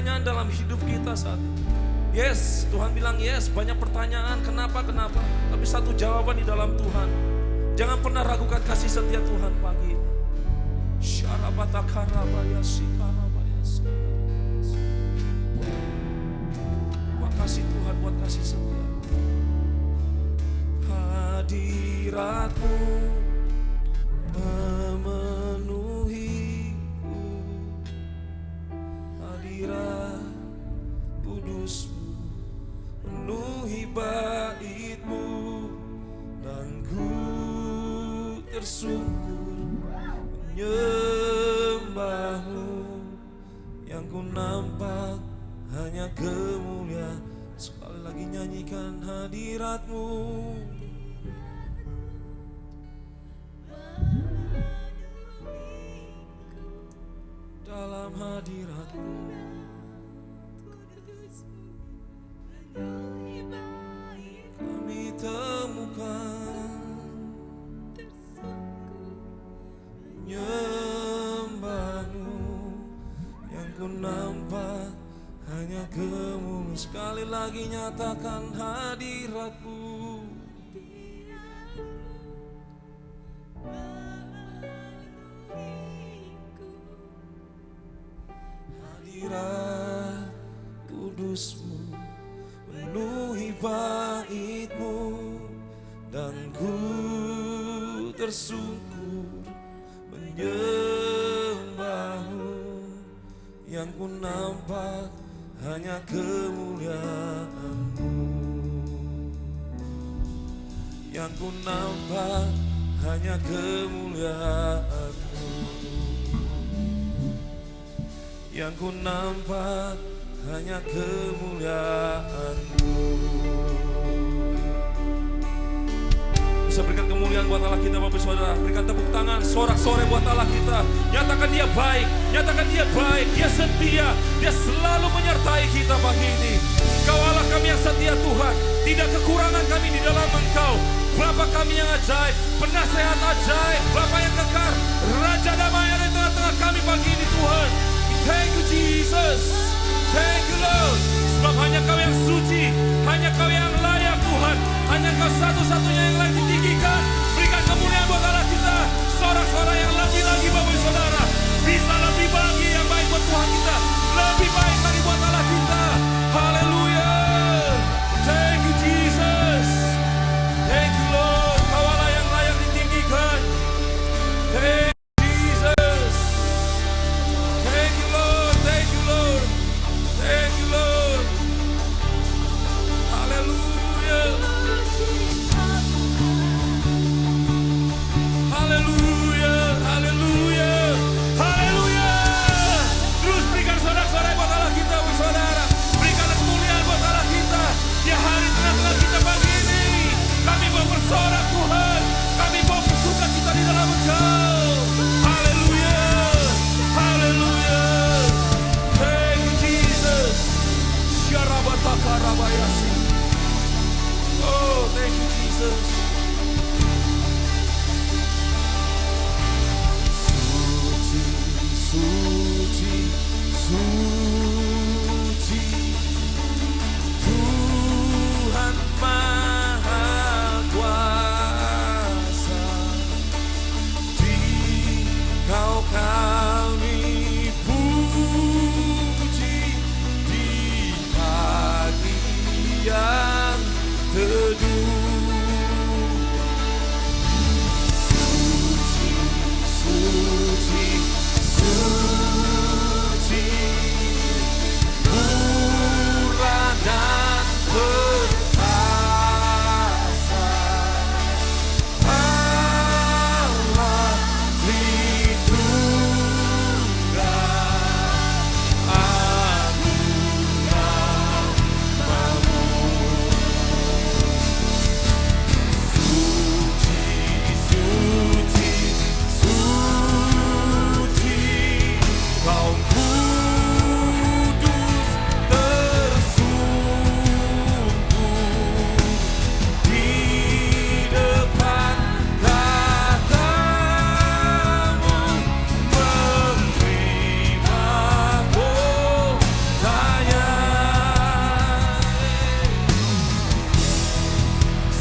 pertanyaan dalam hidup kita saat ini. Yes, Tuhan bilang yes, banyak pertanyaan, kenapa. Tapi satu jawaban di dalam Tuhan. Jangan pernah ragukan kasih setia Tuhan pagi ini. Terima kasih Tuhan buat kasih setia. Hadirat-Mu memenuhiku, hadirat kudus-Mu penuhi bait-Mu, dan ku tersungkur menyembah-Mu. Yang ku nampak hanya kemuliaan. Sekali lagi nyanyikan hadirat-Mu. Dalam hadirat-Mu kami temukan menyembah-Mu. Yang ku nampak hanya kemuliaan. Sekali lagi nyatakan hadirat-Mu. Hadirat kudus-Mu penuhi bait-Mu, dan ku tersungkur menyembah-Mu. Yang ku nampak hanya kemuliaan-Mu. Yang ku nampak hanya kemuliaan-Mu. Yang ku nampak hanya kemuliaan-Mu. Bisa berikan kemuliaan buat Allah kita, Bapak Saudara. Berikan tepuk tangan, sorak-sorai buat Allah kita. Nyatakan Dia baik, nyatakan Dia baik, Dia setia, Dia selalu menyertai kita pagi ini. Engkau Allah kami yang setia Tuhan, tidak kekurangan kami di dalam Engkau. Bapa kami yang ajaib, penasehat ajaib, Bapa yang kekar, Raja damai yang ada di tengah-tengah kami pagi ini Tuhan. Thank you Jesus, thank you Lord. Sebab hanya Kau yang suci, hanya Kau yang layak Tuhan. Hanya Kau satu-satunya yang layak ditinggikan. Berikan kemuliaan buat Allah kita. Sorak-sorai yang lebih lagi Bapak Saudara. Bisa lebih lagi yang baik buat Tuhan kita. Lebih baik lagi buat Allah kita. Haleluya. Thank you Jesus. Thank you Lord. Kau Allah yang layak ditinggikan. Thank you Jesus. Thank you Lord. Thank you Lord. Thank you Lord. Haleluya. Haleluya. Haleluya. Haleluya. Terus berikan sorak-sorai buat Allah kita, saudara. Berikan kemuliaan buat Allah kita. Di hari tengah-tengah kita pagi ini. Kami mau bersorak Tuhan. Kami mau bersuka cita di dalam Engkau. Haleluya. Haleluya. Thank you Jesus. Syarabataka-rabayasi. Oh, thank you Jesus. Suci, suci, Tuhan Maha Kuasa. Di-Kau kami puji di pagi yang teduh.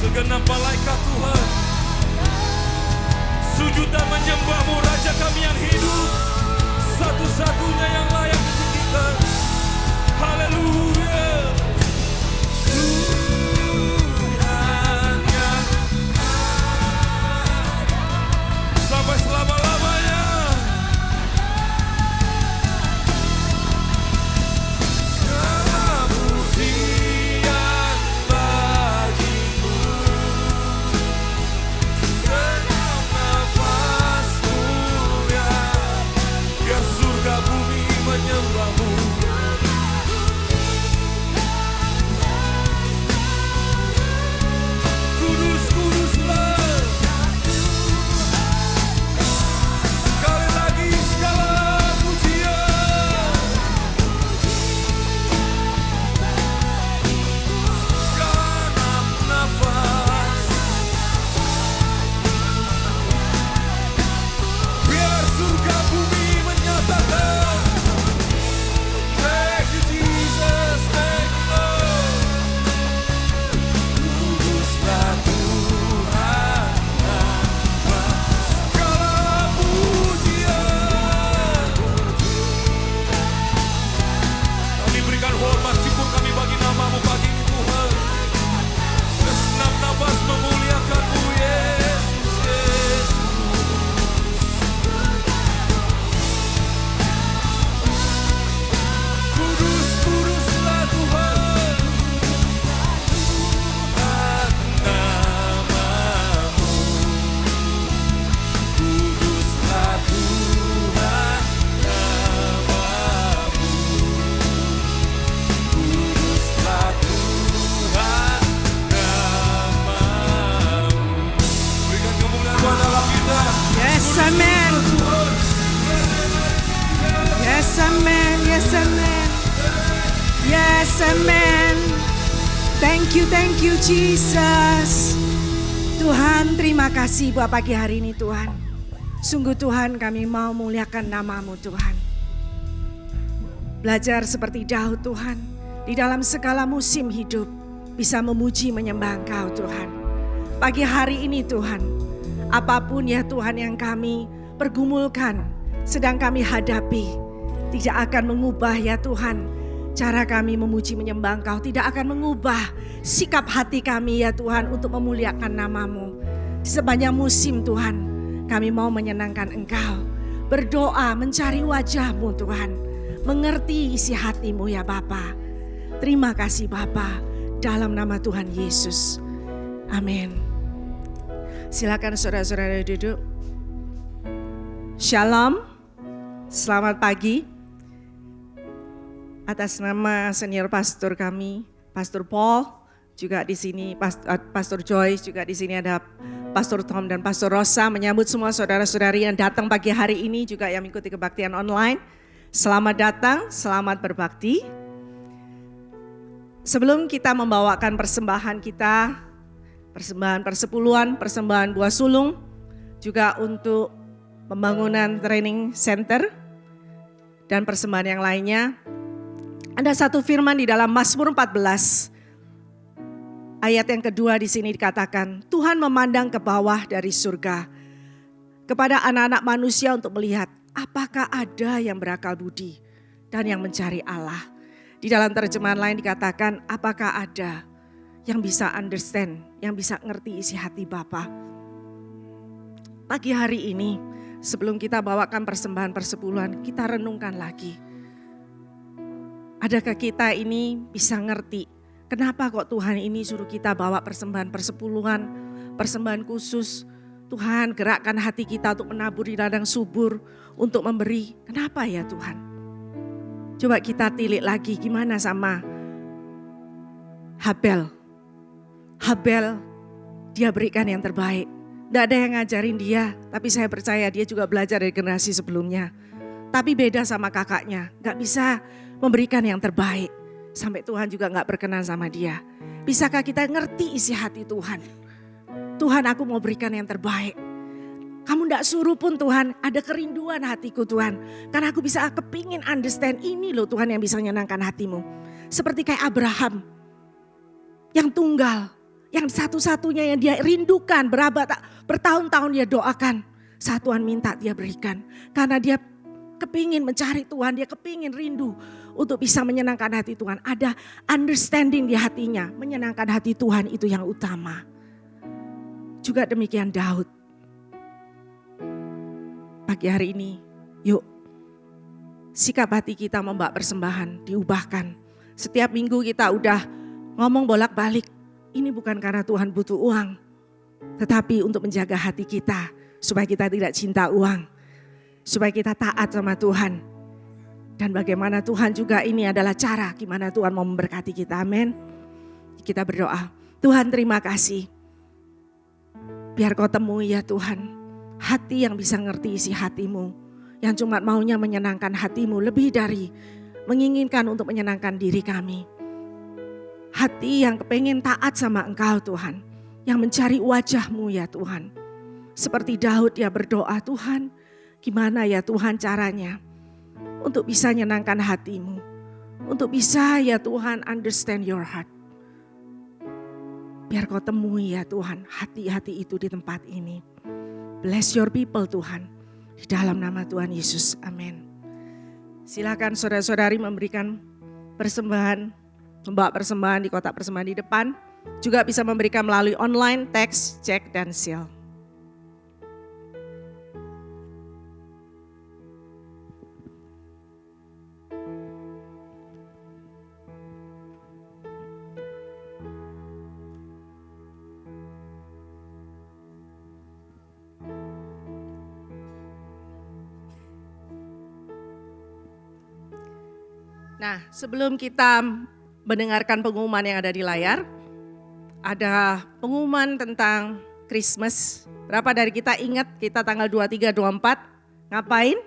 Segenap malaikat Tuhan sujud dan menyembah-Mu, Raja kami yang hidup, satu-satunya yang layak ditinggikan. Haleluya. Tuhan yang sampai selama-lamanya. Segala pujian bagimu, segenap nafas mulia, biar surga bumi menyembah-Mu. Kudus, kuduslah. Sekali lagi segala pujian, segenap nafas, biar surga bumi menyatakan, thank you Jesus, thank you Lord. Kuduslah Tuhan, segala pujian. Kami berikan hormat syukur kami bagi nama-Mu pagi ini Tuhan. Segenap nafas memuliakan-Mu Yesus, Yesus. Kudus, kuduslah Tuhan, nama-Mu. Kuduslah Tuhan, nama-Mu. Kuduslah Tuhan, nama-Mu. Berikan kemuliaan Tuhan dalam kita. Yes, amen. Yes, amen. Yes, amen. Yes, amen. Thank you Jesus. Tuhan, terima kasih buat pagi hari ini Tuhan. Sungguh Tuhan, kami mau muliakan nama-Mu Tuhan. Belajar seperti Daud Tuhan, di dalam segala musim hidup bisa memuji menyembah Engkau Tuhan. Pagi hari ini Tuhan, apapun ya Tuhan yang kami pergumulkan, sedang kami hadapi, tidak akan mengubah ya Tuhan cara kami memuji menyembah Engkau, tidak akan mengubah sikap hati kami ya Tuhan untuk memuliakan nama-Mu. Di sepanjang musim Tuhan, kami mau menyenangkan Engkau, berdoa mencari wajah-Mu Tuhan, mengerti isi hati-Mu ya Bapa. Terima kasih Bapa, dalam nama Tuhan Yesus. Amin. Silakan saudara-saudara duduk. Shalom, selamat pagi. Atas nama senior pastor kami, Pastor Paul, juga di sini Pastor Joyce, juga di sini ada Pastor Tom dan Pastor Rosa, menyambut semua saudara-saudari yang datang pagi hari ini, juga yang mengikuti kebaktian online. Selamat datang, selamat berbakti. Sebelum kita membawakan persembahan kita, persembahan persepuluhan, persembahan buah sulung, juga untuk pembangunan training center, dan persembahan yang lainnya, ada satu firman di dalam Mazmur 14, ayat yang kedua di sini dikatakan, Tuhan memandang ke bawah dari surga, kepada anak-anak manusia untuk melihat apakah ada yang berakal budi dan yang mencari Allah. Di dalam terjemahan lain dikatakan, apakah ada yang bisa understand, yang bisa ngerti isi hati Bapa. Pagi hari ini, sebelum kita bawakan persembahan persepuluhan, kita renungkan lagi. Adakah kita ini bisa ngerti, kenapa kok Tuhan ini suruh kita bawa persembahan persepuluhan, persembahan khusus. Tuhan gerakkan hati kita untuk menabur di ladang subur, untuk memberi. Kenapa ya Tuhan? Coba kita tilik lagi gimana sama Habel. Habel, dia berikan yang terbaik. Tidak ada yang ngajarin dia, tapi saya percaya dia juga belajar dari generasi sebelumnya. Tapi beda sama kakaknya, gak bisa memberikan yang terbaik. Sampai Tuhan juga gak berkenan sama dia. Bisakah kita ngerti isi hati Tuhan? Tuhan, aku mau berikan yang terbaik. Kamu gak suruh pun Tuhan, ada kerinduan hatiku Tuhan. Karena aku bisa kepingin understand ini loh Tuhan yang bisa menyenangkan hatimu. Seperti kayak Abraham yang tunggal, Yang satu-satunya yang dia rindukan, bertahun-tahun dia doakan. Saat Tuhan minta dia berikan. Karena dia kepingin mencari Tuhan, dia kepingin rindu untuk bisa menyenangkan hati Tuhan. Ada understanding di hatinya, menyenangkan hati Tuhan itu yang utama. Juga demikian Daud. Pagi hari ini, yuk sikap hati kita membawa persembahan diubahkan. Setiap minggu kita udah ngomong bolak-balik. Ini bukan karena Tuhan butuh uang, tetapi untuk menjaga hati kita supaya kita tidak cinta uang, supaya kita taat sama Tuhan. Dan bagaimana Tuhan juga ini adalah cara gimana Tuhan mau memberkati kita. Amin. Kita berdoa. Tuhan terima kasih. Biar kau temui ya Tuhan, hati yang bisa ngerti isi hatimu, yang cuma maunya menyenangkan hatimu lebih dari menginginkan untuk menyenangkan diri kami. Hati yang kepengen taat sama Engkau Tuhan, yang mencari wajah-Mu ya Tuhan. Seperti Daud dia berdoa, Tuhan gimana ya Tuhan caranya untuk bisa menyenangkan hati-Mu. Untuk bisa ya Tuhan understand your heart. Biar kau temui ya Tuhan hati-hati itu di tempat ini. Bless your people Tuhan. Di dalam nama Tuhan Yesus, amin. Silakan saudara-saudari memberikan persembahan, membawa persembahan di kotak persembahan di depan. Juga bisa memberikan melalui online, teks, cek, dan seal. Nah, sebelum kita mendengarkan pengumuman yang ada di layar, ada pengumuman tentang Christmas. Berapa dari kita ingat kita tanggal 23, 24 ngapain?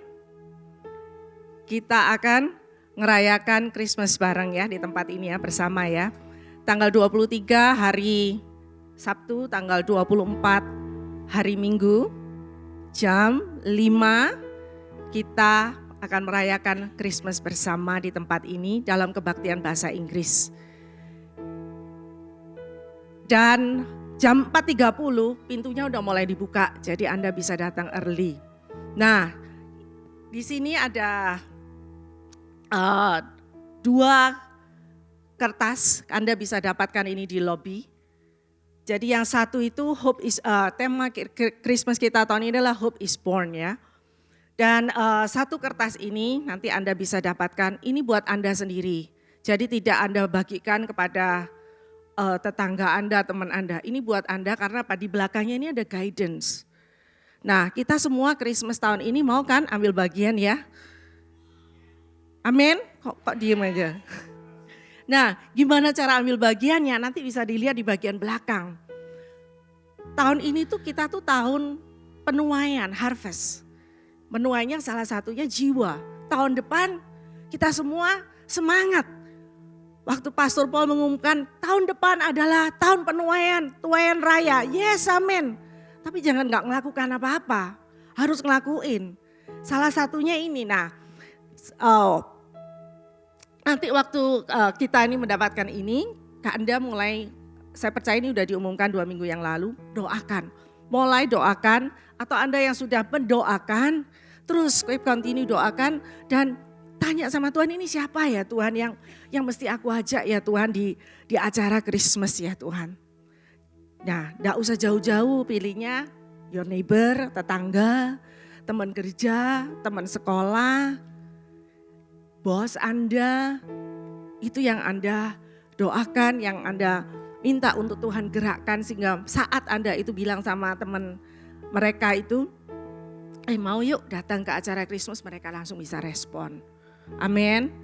Kita akan ngerayakan Christmas bareng ya di tempat ini ya bersama ya. Tanggal 23 hari Sabtu, tanggal 24 hari Minggu, jam 5 kita akan merayakan Christmas bersama di tempat ini dalam kebaktian bahasa Inggris. Dan jam 4.30 pintunya udah mulai dibuka, jadi Anda bisa datang early. Nah, di sini ada 2 kertas, Anda bisa dapatkan ini di lobby. Jadi yang satu itu Hope is, tema Christmas kita tahun ini adalah Hope is Born ya. Dan 1 kertas ini nanti Anda bisa dapatkan, ini buat Anda sendiri. Jadi tidak Anda bagikan kepada tetangga Anda, teman Anda. Ini buat Anda karena di belakangnya ini ada guidance. Nah kita semua Christmas tahun ini mau kan ambil bagian ya. Amin, kok diem aja. Nah gimana cara ambil bagiannya nanti bisa dilihat di bagian belakang. Tahun ini tuh kita tuh tahun penuaian, harvest. Menuainya salah satunya jiwa. Tahun depan kita semua semangat. Waktu Pastor Paul mengumumkan tahun depan adalah tahun penuaian, tuaian raya. Yes, amin. Tapi jangan gak melakukan apa-apa. Harus ngelakuin. Salah satunya ini. Nah, nanti waktu kita ini mendapatkan ini, Kak Anda mulai, saya percaya ini udah diumumkan 2 minggu yang lalu, doakan. Mulai doakan, atau Anda yang sudah mendoakan, terus continue doakan dan tanya sama Tuhan, ini siapa ya Tuhan yang mesti aku ajak ya Tuhan di acara Christmas ya Tuhan. Nah, enggak usah jauh-jauh, pilihnya your neighbor, tetangga, teman kerja, teman sekolah, bos Anda, itu yang Anda doakan, yang Anda minta untuk Tuhan gerakkan sehingga saat Anda itu bilang sama teman mereka itu, mau yuk datang ke acara Christmas, mereka langsung bisa respon. Amin.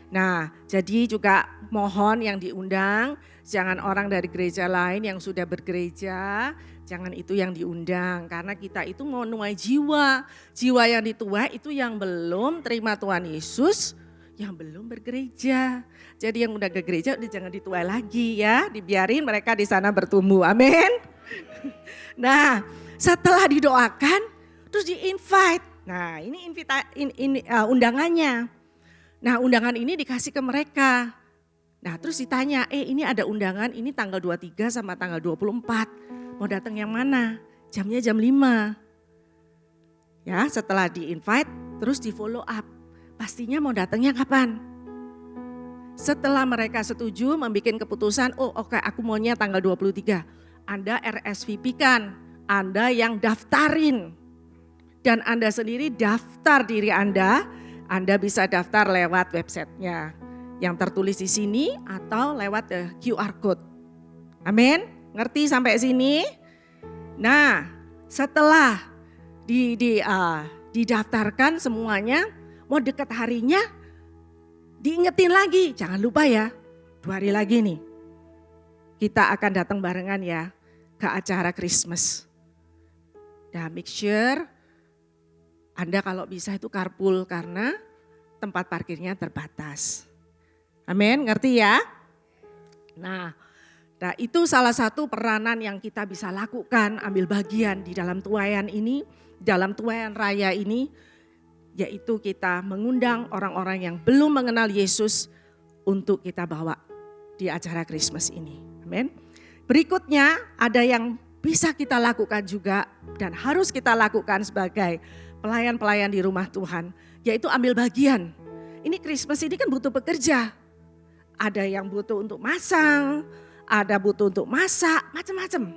Nah jadi juga mohon yang diundang, jangan orang dari gereja lain yang sudah bergereja, jangan itu yang diundang. Karena kita itu mau nuai jiwa, jiwa yang dituai itu yang belum terima Tuhan Yesus, yang belum bergereja. Jadi yang udah ke gereja udah jangan dituai lagi ya, dibiarin mereka di sana bertumbuh. Amin. Nah setelah didoakan, terus di-invite. Nah ini undangannya. Nah undangan ini dikasih ke mereka. Nah terus ditanya, ini ada undangan, ini tanggal 23 sama tanggal 24. Mau datang yang mana? Jamnya jam 5. Ya setelah di-invite, terus di-follow up. Pastinya mau datangnya kapan? Setelah mereka setuju membuat keputusan, oke, aku maunya tanggal 23. Anda RSVP kan, Anda yang daftarin. Dan Anda sendiri daftar diri Anda bisa daftar lewat websitenya yang tertulis di sini atau lewat QR code. Amin, ngerti sampai sini? Nah, setelah didaftarkan semuanya, mau dekat harinya, diingetin lagi, jangan lupa ya, 2 hari lagi nih, kita akan datang barengan ya ke acara Christmas. Dan make sure Anda kalau bisa itu carpool karena tempat parkirnya terbatas. Amin, ngerti ya? Nah itu salah satu peranan yang kita bisa lakukan, ambil bagian di dalam tuaian ini, dalam tuaian raya ini, yaitu kita mengundang orang-orang yang belum mengenal Yesus untuk kita bawa di acara Christmas ini. Amin. Berikutnya ada yang bisa kita lakukan juga dan harus kita lakukan sebagai pelayan-pelayan di rumah Tuhan, yaitu ambil bagian. Ini Christmas ini kan butuh pekerja. Ada yang butuh untuk masang, ada butuh untuk masak, macam-macam.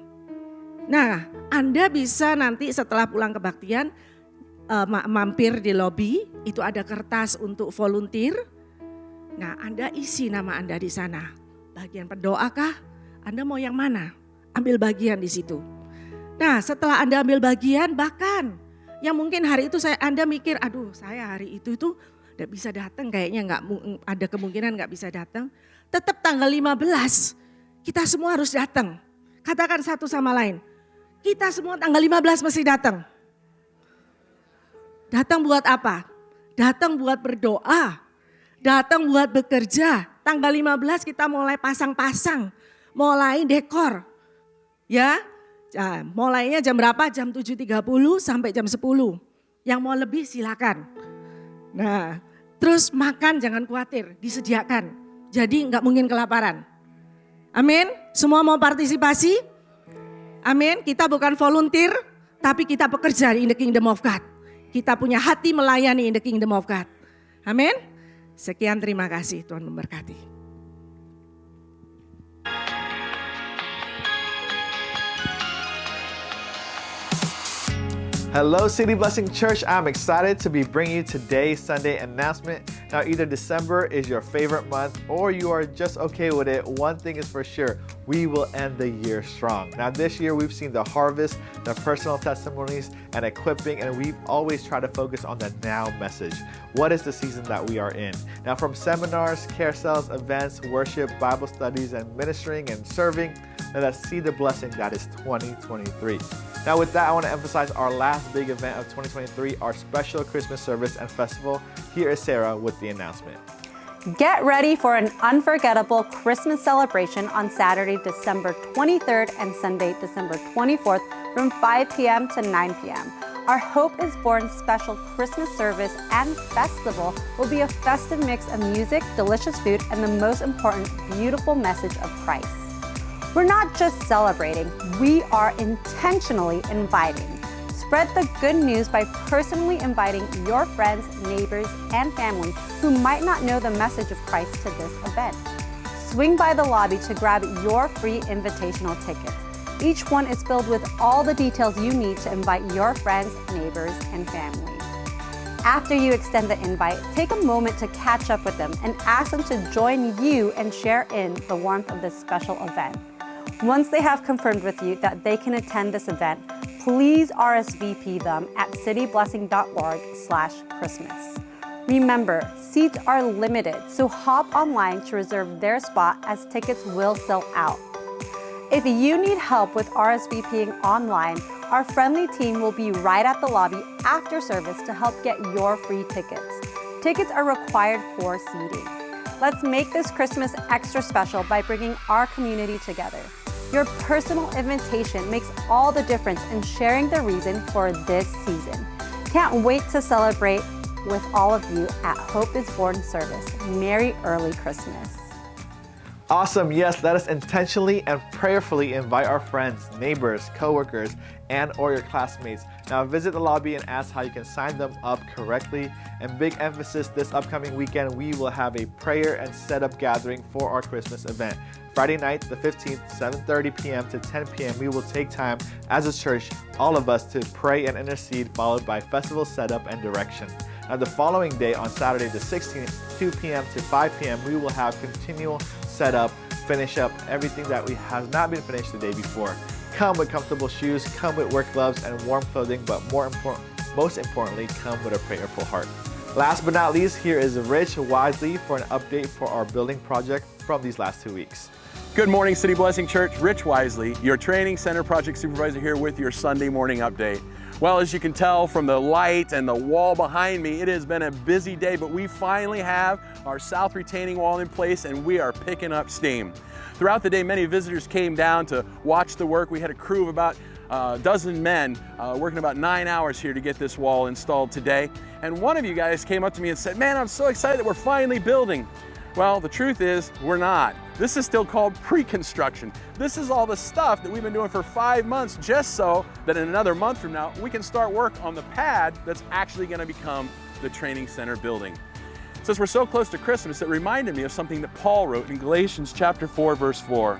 Nah, Anda bisa nanti setelah pulang kebaktian mampir di lobi, itu ada kertas untuk volunteer. Nah, Anda isi nama Anda di sana. Bagian pendoa kah? Anda mau yang mana? Ambil bagian di situ. Nah, setelah Anda ambil bagian, bahkan yang mungkin hari itu Anda mikir, aduh saya hari itu tuh gak bisa datang, kayaknya nggak ada kemungkinan gak bisa datang. Tetap tanggal 15, kita semua harus datang. Katakan satu sama lain, kita semua tanggal 15 mesti datang. Datang buat apa? Datang buat berdoa, datang buat bekerja. Tanggal 15 kita mulai pasang-pasang, mulai dekor. Ya, mulainya jam berapa? Jam 7.30 sampai jam 10. Yang mau lebih silakan. Nah, terus makan jangan khawatir, disediakan. Jadi nggak mungkin kelaparan. Amin. Semua mau partisipasi? Amin. Kita bukan volunteer, tapi kita bekerja in the kingdom of God. Kita punya hati melayani in the kingdom of God. Amin. Sekian, terima kasih. Tuhan memberkati. Hello, City Blessing Church. I'm excited to be bringing you today's Sunday announcement. Now, either December is your favorite month or you are just okay with it. One thing is for sure, we will end the year strong. Now, this year we've seen the harvest, the personal testimonies, and equipping, and we've always tried to focus on the now message. What is the season that we are in? Now, from seminars, carousels, events, worship, Bible studies, and ministering and serving, let us see the blessing that is 2023. Now with that, I want to emphasize our last big event of 2023, our special Christmas service and festival. Here is Sarah with the announcement. Get ready for an unforgettable Christmas celebration on Saturday, December 23rd and Sunday, December 24th from 5 p.m. to 9 p.m. Our Hope is Born special Christmas service and festival will be a festive mix of music, delicious food, and the most important, beautiful message of Christ. We're not just celebrating, we are intentionally inviting. Spread the good news by personally inviting your friends, neighbors, and family who might not know the message of Christ to this event. Swing by the lobby to grab your free invitational tickets. Each one is filled with all the details you need to invite your friends, neighbors, and family. After you extend the invite, take a moment to catch up with them and ask them to join you and share in the warmth of this special event. Once they have confirmed with you that they can attend this event, please RSVP them at cityblessing.org/Christmas. Remember, seats are limited, so hop online to reserve their spot as tickets will sell out. If you need help with RSVPing online, our friendly team will be right at the lobby after service to help get your free tickets. Tickets are required for seating. Let's make this Christmas extra special by bringing our community together. Your personal invitation makes all the difference in sharing the reason for this season. Can't wait to celebrate with all of you at Hope is Born service. Merry early Christmas. Awesome. Yes, let us intentionally and prayerfully invite our friends, neighbors, coworkers, and or your classmates. Now visit the lobby and ask how you can sign them up correctly. And big emphasis this upcoming weekend, we will have a prayer and setup gathering for our Christmas event. Friday night, the 15th, 7:30 p.m. to 10 p.m. we will take time as a church, all of us, to pray and intercede, followed by festival setup and direction. Now the following day, on Saturday the 16th, 2 p.m. to 5 p.m., we will have continual setup, finish up everything that we have not been finished the day before. Come with comfortable shoes, come with work gloves and warm clothing, but most importantly, come with a prayerful heart. Last but not least, here is Rich Wisely for an update for our building project from these last 2 weeks. Good morning, City Blessing Church. Rich Wisely, your training center project supervisor here with your Sunday morning update. Well, as you can tell from the light and the wall behind me, it has been a busy day, but we finally have our south retaining wall in place and we are picking up steam. Throughout the day, many visitors came down to watch the work. We had a crew of about a dozen men working about 9 hours here to get this wall installed today. And one of you guys came up to me and said, "Man, I'm so excited that we're finally building." Well, the truth is, we're not. This is still called pre-construction. This is all the stuff that we've been doing for 5 months just so that in another month from now, we can start work on the pad that's actually going to become the training center building. Since we're so close to Christmas, it reminded me of something that Paul wrote in Galatians chapter 4, verse 4.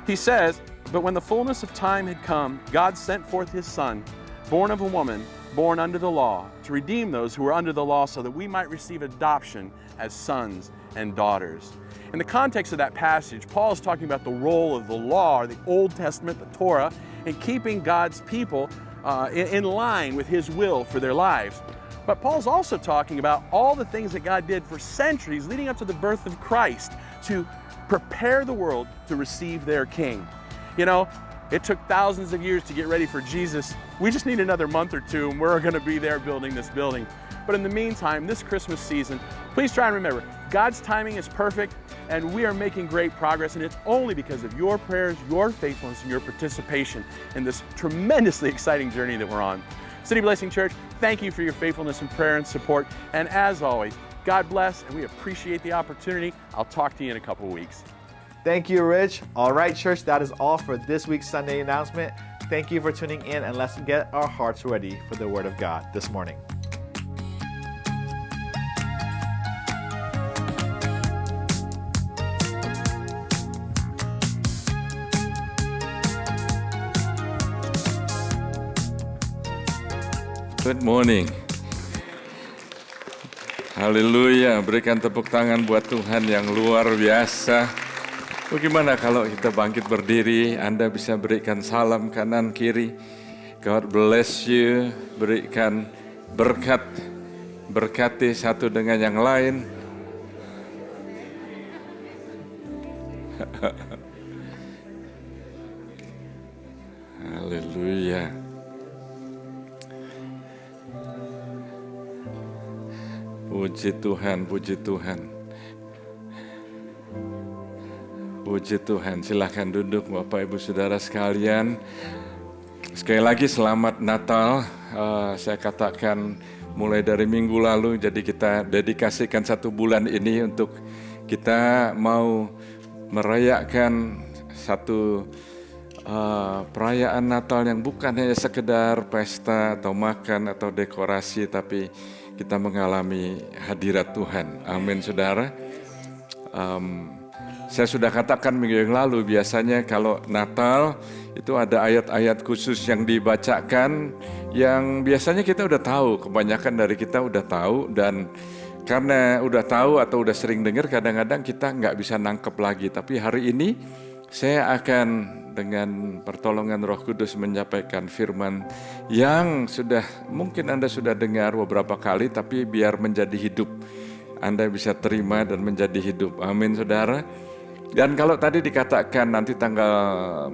He says, "But when the fullness of time had come, God sent forth his Son, born of a woman, born under the law, to redeem those who were under the law so that we might receive adoption as sons and daughters." In the context of that passage, Paul is talking about the role of the law, or the Old Testament, the Torah, in keeping God's people in line with his will for their lives. But Paul's also talking about all the things that God did for centuries leading up to the birth of Christ to prepare the world to receive their King. You know, it took thousands of years to get ready for Jesus. We just need another month or two and we're going to be there building this building. But in the meantime, this Christmas season, please try and remember, God's timing is perfect and we are making great progress, and it's only because of your prayers, your faithfulness, and your participation in this tremendously exciting journey that we're on. City Blessing Church, thank you for your faithfulness in prayer and support. And as always, God bless, and we appreciate the opportunity. I'll talk to you in a couple weeks. Thank you, Rich. All right, church, that is all for this week's Sunday announcement. Thank you for tuning in, and let's get our hearts ready for the Word of God this morning. Good morning. Haleluya, berikan tepuk tangan buat Tuhan yang luar biasa. Bagaimana kalau kita bangkit berdiri, Anda bisa berikan salam kanan kiri. God bless you, berikan berkat, berkati satu dengan yang lain. Haleluya. Puji Tuhan, puji Tuhan. Puji Tuhan, silahkan duduk Bapak Ibu Saudara sekalian. Sekali lagi selamat Natal. Saya katakan mulai dari minggu lalu, jadi kita dedikasikan 1 bulan ini untuk kita mau merayakan satu perayaan Natal yang bukan hanya sekedar pesta atau makan atau dekorasi, tapi kita mengalami hadirat Tuhan. Amin, saudara. Saya sudah katakan minggu yang lalu, biasanya kalau Natal itu ada ayat-ayat khusus yang dibacakan yang biasanya kita udah tahu, kebanyakan dari kita udah tahu, dan karena udah tahu atau udah sering dengar, kadang-kadang kita nggak bisa nangkep lagi. Tapi hari ini saya akan dengan pertolongan Roh Kudus menyampaikan firman yang mungkin Anda sudah dengar beberapa kali, tapi biar menjadi hidup. Anda bisa terima dan menjadi hidup. Amin, saudara. Dan kalau tadi dikatakan nanti tanggal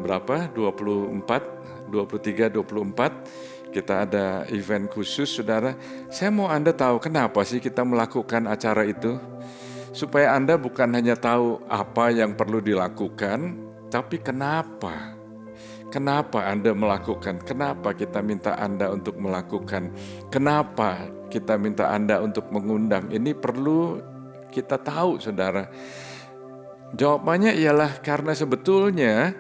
berapa? 23, 24, kita ada event khusus, saudara. Saya mau Anda tahu kenapa sih kita melakukan acara itu? Supaya Anda bukan hanya tahu apa yang perlu dilakukan, tapi kenapa? Kenapa Anda melakukan? Kenapa kita minta Anda untuk melakukan? Kenapa kita minta Anda untuk mengundang? Ini perlu kita tahu, saudara. Jawabannya ialah karena sebetulnya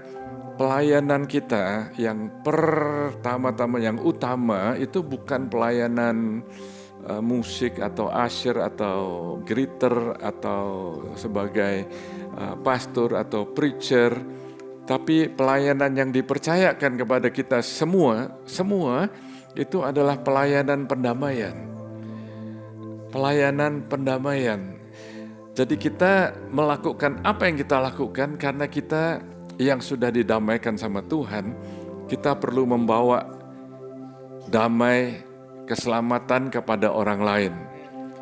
pelayanan kita yang pertama-tama, yang utama itu bukan pelayanan musik atau usher atau greeter atau sebagai pastor atau preacher, tapi pelayanan yang dipercayakan kepada kita semua itu adalah pelayanan pendamaian. Pelayanan pendamaian. Jadi kita melakukan apa yang kita lakukan karena kita yang sudah didamaikan sama Tuhan, kita perlu membawa damai, keselamatan kepada orang lain.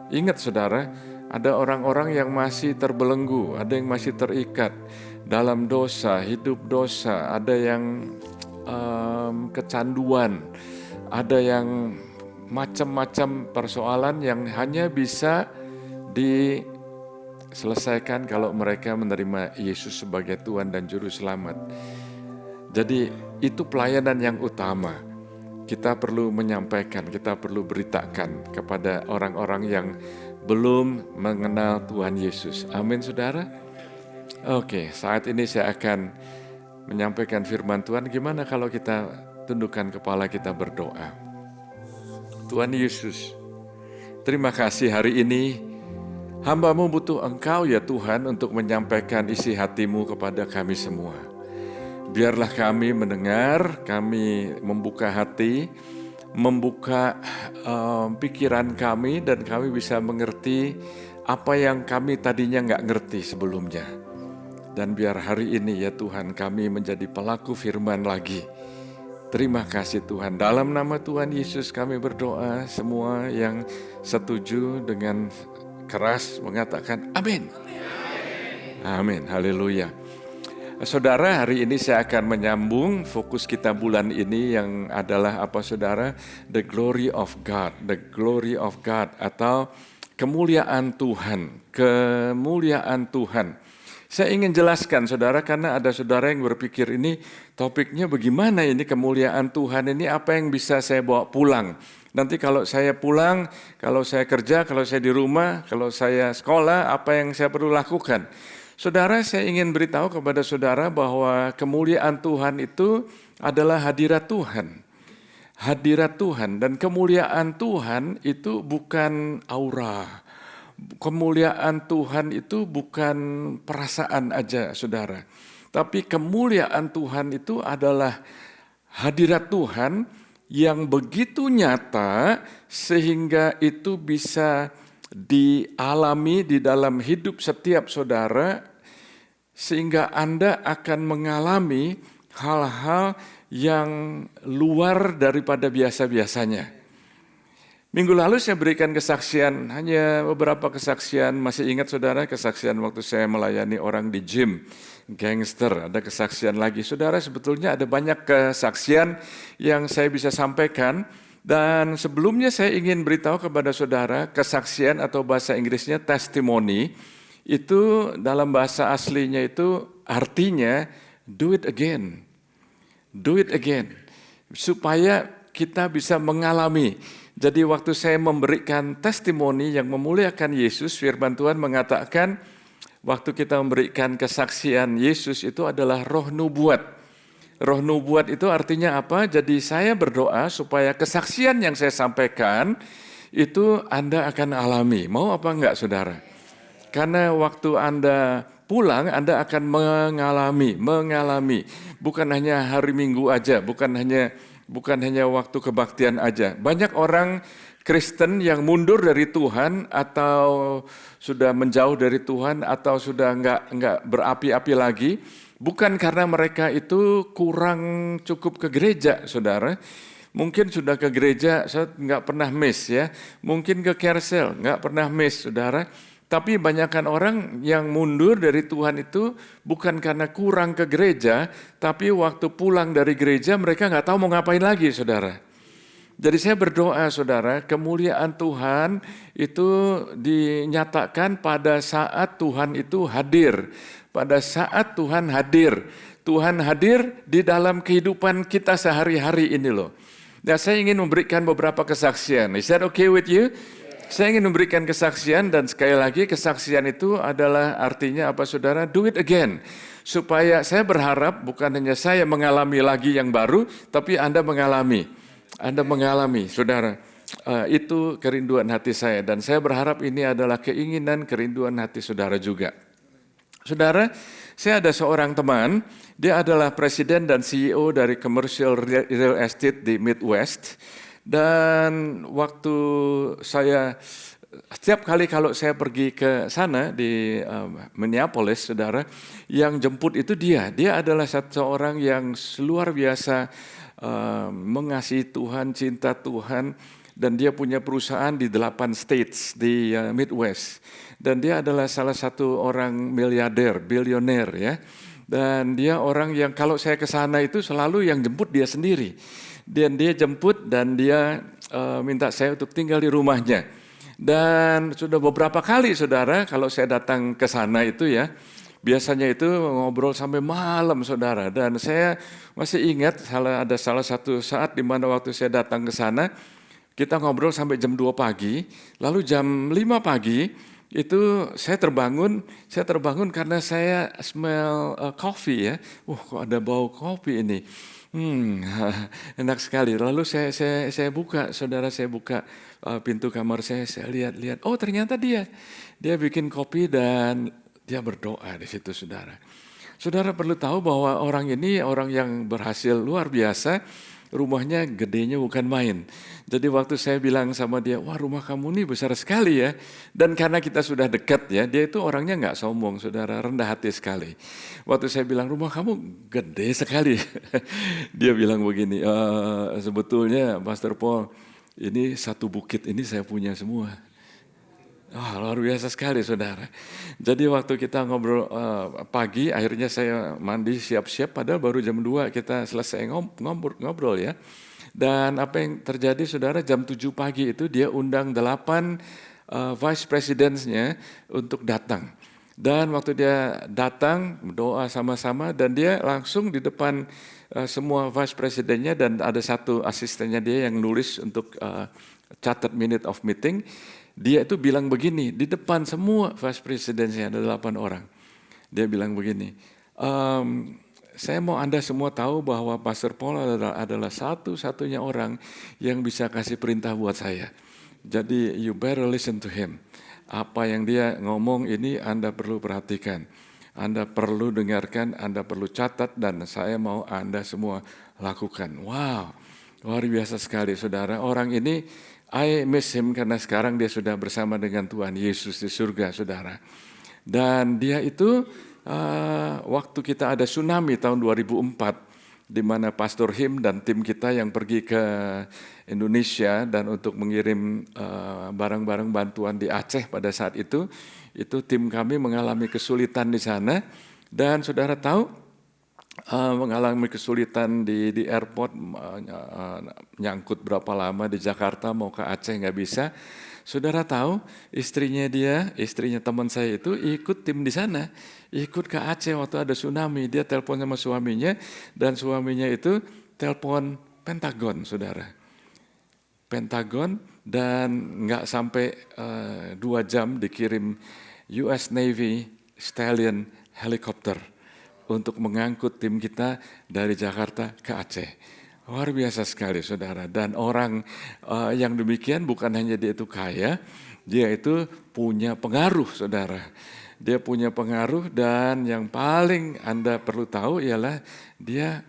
Ingat saudara, ada orang-orang yang masih terbelenggu, ada yang masih terikat dalam dosa, hidup dosa, ada yang kecanduan, ada yang macam-macam persoalan yang hanya bisa diselesaikan kalau mereka menerima Yesus sebagai Tuhan dan Juru Selamat. Jadi itu pelayanan yang utama. Kita perlu menyampaikan, kita perlu beritakan kepada orang-orang yang belum mengenal Tuhan Yesus. Amin saudara? Oke, saat ini saya akan menyampaikan firman Tuhan. Gimana kalau kita tundukkan kepala, kita berdoa. Tuhan Yesus, terima kasih hari ini hamba-Mu butuh Engkau ya Tuhan untuk menyampaikan isi hati-Mu kepada kami semua. Biarlah kami mendengar, kami membuka hati, membuka pikiran kami dan kami bisa mengerti apa yang kami tadinya nggak ngerti sebelumnya. Dan biar hari ini ya Tuhan kami menjadi pelaku firman lagi. Terima kasih Tuhan. Dalam nama Tuhan Yesus kami berdoa, semua yang setuju dengan keras mengatakan amin. Amin. Haleluya. Saudara, hari ini saya akan menyambung fokus kita bulan ini yang adalah apa saudara? The glory of God. The glory of God atau kemuliaan Tuhan. Kemuliaan Tuhan. Saya ingin jelaskan saudara karena ada saudara yang berpikir ini topiknya bagaimana ini kemuliaan Tuhan ini apa yang bisa saya bawa pulang. Nanti kalau saya pulang, kalau saya kerja, kalau saya di rumah, kalau saya sekolah, apa yang saya perlu lakukan. Saudara, saya ingin beritahu kepada saudara bahwa kemuliaan Tuhan itu adalah hadirat Tuhan. Hadirat Tuhan dan kemuliaan Tuhan itu bukan aura. Kemuliaan Tuhan itu bukan perasaan aja saudara. Tapi kemuliaan Tuhan itu adalah hadirat Tuhan yang begitu nyata sehingga itu bisa dialami di dalam hidup setiap saudara sehingga Anda akan mengalami hal-hal yang luar daripada biasa-biasanya. Minggu lalu saya berikan kesaksian, hanya beberapa kesaksian. Masih ingat saudara kesaksian waktu saya melayani orang di gym, gangster, ada kesaksian lagi. Saudara, sebetulnya ada banyak kesaksian yang saya bisa sampaikan. Dan sebelumnya saya ingin beritahu kepada saudara, kesaksian atau bahasa Inggrisnya testimony, itu dalam bahasa aslinya itu artinya do it again. Do it again. Supaya kita bisa mengalami. Jadi waktu saya memberikan testimoni yang memuliakan Yesus, firman Tuhan mengatakan waktu kita memberikan kesaksian Yesus itu adalah roh nubuat. Roh nubuat itu artinya apa? Jadi saya berdoa supaya kesaksian yang saya sampaikan itu Anda akan alami. Mau apa enggak saudara? Karena waktu Anda pulang Anda akan mengalami. Bukan hanya hari Minggu aja, bukan hanya waktu kebaktian aja. Banyak orang Kristen yang mundur dari Tuhan atau sudah menjauh dari Tuhan atau sudah enggak berapi-api lagi, bukan karena mereka itu kurang cukup ke gereja, saudara. Mungkin sudah ke gereja, saya enggak pernah miss ya. Mungkin ke carousel, enggak pernah miss, saudara. Tapi banyakkan orang yang mundur dari Tuhan itu bukan karena kurang ke gereja, tapi waktu pulang dari gereja mereka nggak tahu mau ngapain lagi, saudara. Jadi saya berdoa, saudara, kemuliaan Tuhan itu dinyatakan pada saat Tuhan itu hadir. Pada saat Tuhan hadir di dalam kehidupan kita sehari-hari ini loh. Nah, saya ingin memberikan beberapa kesaksian. Is that okay with you? Saya ingin memberikan kesaksian dan sekali lagi kesaksian itu adalah artinya apa saudara? Do it again. Supaya saya berharap bukan hanya saya mengalami lagi yang baru, tapi Anda mengalami. Anda mengalami, saudara. Itu kerinduan hati saya dan saya berharap ini adalah keinginan kerinduan hati saudara juga. Saudara, saya ada seorang teman, dia adalah presiden dan CEO dari commercial real estate di Midwest. Dan waktu saya, setiap kali kalau saya pergi ke sana di Minneapolis, saudara, yang jemput itu dia. Dia adalah seorang yang luar biasa mengasihi Tuhan, cinta Tuhan. Dan dia punya perusahaan di 8 states di Midwest. Dan dia adalah salah satu orang miliarder, bilioner ya. Dan dia orang yang kalau saya ke sana itu selalu yang jemput dia sendiri. Dan dia jemput dan dia minta saya untuk tinggal di rumahnya. Dan sudah beberapa kali saudara kalau saya datang ke sana itu ya, biasanya itu ngobrol sampai malam saudara. Dan saya masih ingat ada salah satu saat di mana waktu saya datang ke sana, kita ngobrol sampai jam 2 pagi, lalu jam 5 pagi itu saya terbangun karena saya smell coffee ya. Kok ada bau kopi ini. Enak sekali. Lalu saya buka, saudara, saya buka pintu kamar saya lihat. Oh ternyata dia bikin kopi dan dia berdoa di situ, saudara. Saudara perlu tahu bahwa orang ini orang yang berhasil luar biasa. Rumahnya gedenya bukan main. Jadi waktu saya bilang sama dia, wah rumah kamu nih besar sekali ya. Dan karena kita sudah dekat ya, dia itu orangnya nggak sombong, saudara, rendah hati sekali. Waktu saya bilang rumah kamu gede sekali, dia bilang begini, sebetulnya Pastor Paul, ini satu bukit ini saya punya semua. Luar biasa sekali saudara. Jadi waktu kita ngobrol pagi, akhirnya saya mandi siap-siap, padahal baru jam 2 kita selesai ngobrol ya. Dan apa yang terjadi saudara, jam 7 pagi itu dia undang 8 vice presidentsnya untuk datang. Dan waktu dia datang, doa sama-sama dan dia langsung di depan semua vice presidennya dan ada satu asistennya dia yang nulis untuk catat minute of meeting. Dia itu bilang begini, di depan semua vice presidennya ada 8 orang. Dia bilang begini, saya mau Anda semua tahu bahwa Pastor Paul adalah satu-satunya orang yang bisa kasih perintah buat saya. Jadi you better listen to him. Apa yang dia ngomong ini Anda perlu perhatikan. Anda perlu dengarkan, Anda perlu catat dan saya mau Anda semua lakukan. Wow, luar biasa sekali saudara. Orang ini I miss him karena sekarang dia sudah bersama dengan Tuhan Yesus di surga, saudara. Dan dia itu waktu kita ada tsunami tahun 2004, di mana Pastor Him dan tim kita yang pergi ke Indonesia dan untuk mengirim barang-barang bantuan di Aceh pada saat itu tim kami mengalami kesulitan di sana. Dan saudara tahu, mengalami kesulitan di airport, nyangkut berapa lama di Jakarta mau ke Aceh nggak bisa. Saudara tahu istrinya teman saya itu ikut tim di sana, ikut ke Aceh waktu ada tsunami. Dia telepon sama suaminya dan suaminya itu telepon Pentagon, saudara. Pentagon dan nggak sampai 2 jam dikirim US Navy Stallion helikopter untuk mengangkut tim kita dari Jakarta ke Aceh. Luar biasa sekali saudara. Dan orang yang demikian bukan hanya dia itu kaya, dia itu punya pengaruh saudara. Dia punya pengaruh dan yang paling Anda perlu tahu ialah dia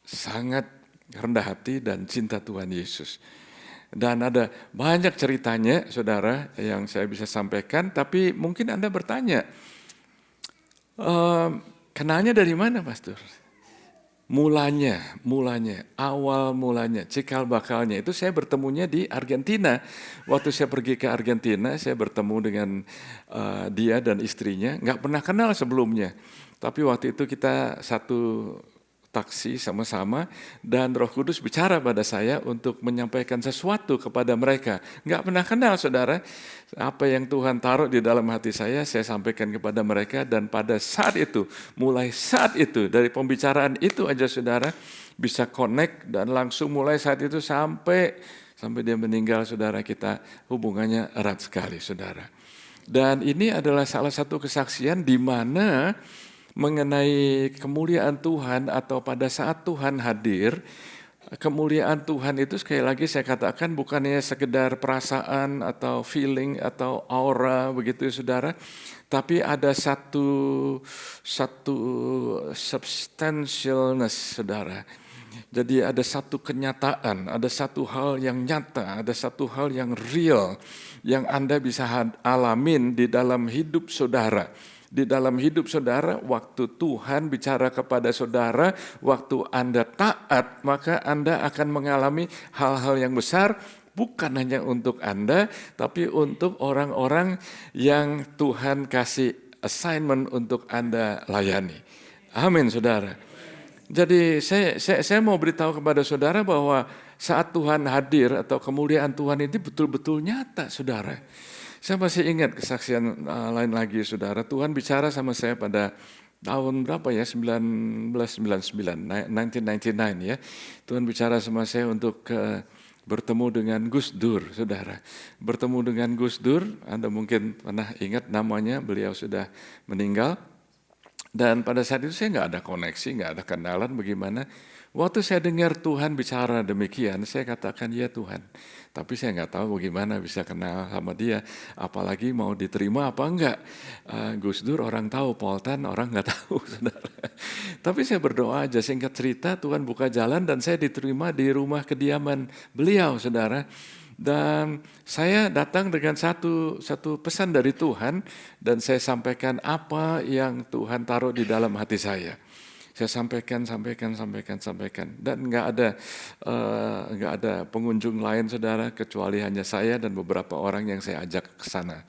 sangat rendah hati dan cinta Tuhan Yesus. Dan ada banyak ceritanya saudara yang saya bisa sampaikan, tapi mungkin Anda bertanya, kenalnya dari mana, Pastor? Awal mulanya, cikal bakalnya itu saya bertemunya di Argentina. Waktu saya pergi ke Argentina, saya bertemu dengan dia dan istrinya. Nggak pernah kenal sebelumnya, tapi waktu itu kita satu taksi sama-sama dan Roh Kudus bicara pada saya untuk menyampaikan sesuatu kepada mereka. Nggak pernah kenal saudara, apa yang Tuhan taruh di dalam hati saya sampaikan kepada mereka dan pada saat itu, mulai saat itu, dari pembicaraan itu aja saudara bisa connect dan langsung mulai saat itu sampai sampai dia meninggal, saudara, kita hubungannya erat sekali, saudara. Dan ini adalah salah satu kesaksian di mana mengenai kemuliaan Tuhan atau pada saat Tuhan hadir, kemuliaan Tuhan itu sekali lagi saya katakan bukannya sekedar perasaan atau feeling atau aura begitu saudara, tapi ada satu substantialness saudara. Jadi ada satu kenyataan, ada satu hal yang nyata, ada satu hal yang real yang Anda bisa alamin di dalam hidup saudara. Di dalam hidup saudara, waktu Tuhan bicara kepada saudara, waktu Anda taat, maka Anda akan mengalami hal-hal yang besar, bukan hanya untuk Anda, tapi untuk orang-orang yang Tuhan kasih assignment untuk Anda layani. Amin, saudara. Jadi saya mau beritahu kepada saudara bahwa saat Tuhan hadir atau kemuliaan Tuhan itu betul-betul nyata, saudara. Saya masih ingat kesaksian lain lagi, saudara. Tuhan bicara sama saya pada tahun berapa ya, 1999 ya. Tuhan bicara sama saya untuk bertemu dengan Gus Dur, saudara. Bertemu dengan Gus Dur, Anda mungkin pernah ingat namanya, beliau sudah meninggal. Dan pada saat itu saya nggak ada koneksi, nggak ada kenalan bagaimana. Waktu saya dengar Tuhan bicara demikian, saya katakan ya Tuhan. Tapi saya nggak tahu bagaimana bisa kenal sama dia, apalagi mau diterima apa enggak. Gus Dur orang tahu, Paul Tan orang nggak tahu, saudara. Tapi saya berdoa aja, singkat cerita Tuhan buka jalan dan saya diterima di rumah kediaman beliau, saudara. Dan saya datang dengan satu pesan dari Tuhan dan saya sampaikan apa yang Tuhan taruh di dalam hati saya. Saya sampaikan dan nggak ada pengunjung lain, saudara, kecuali hanya saya dan beberapa orang yang saya ajak ke sana.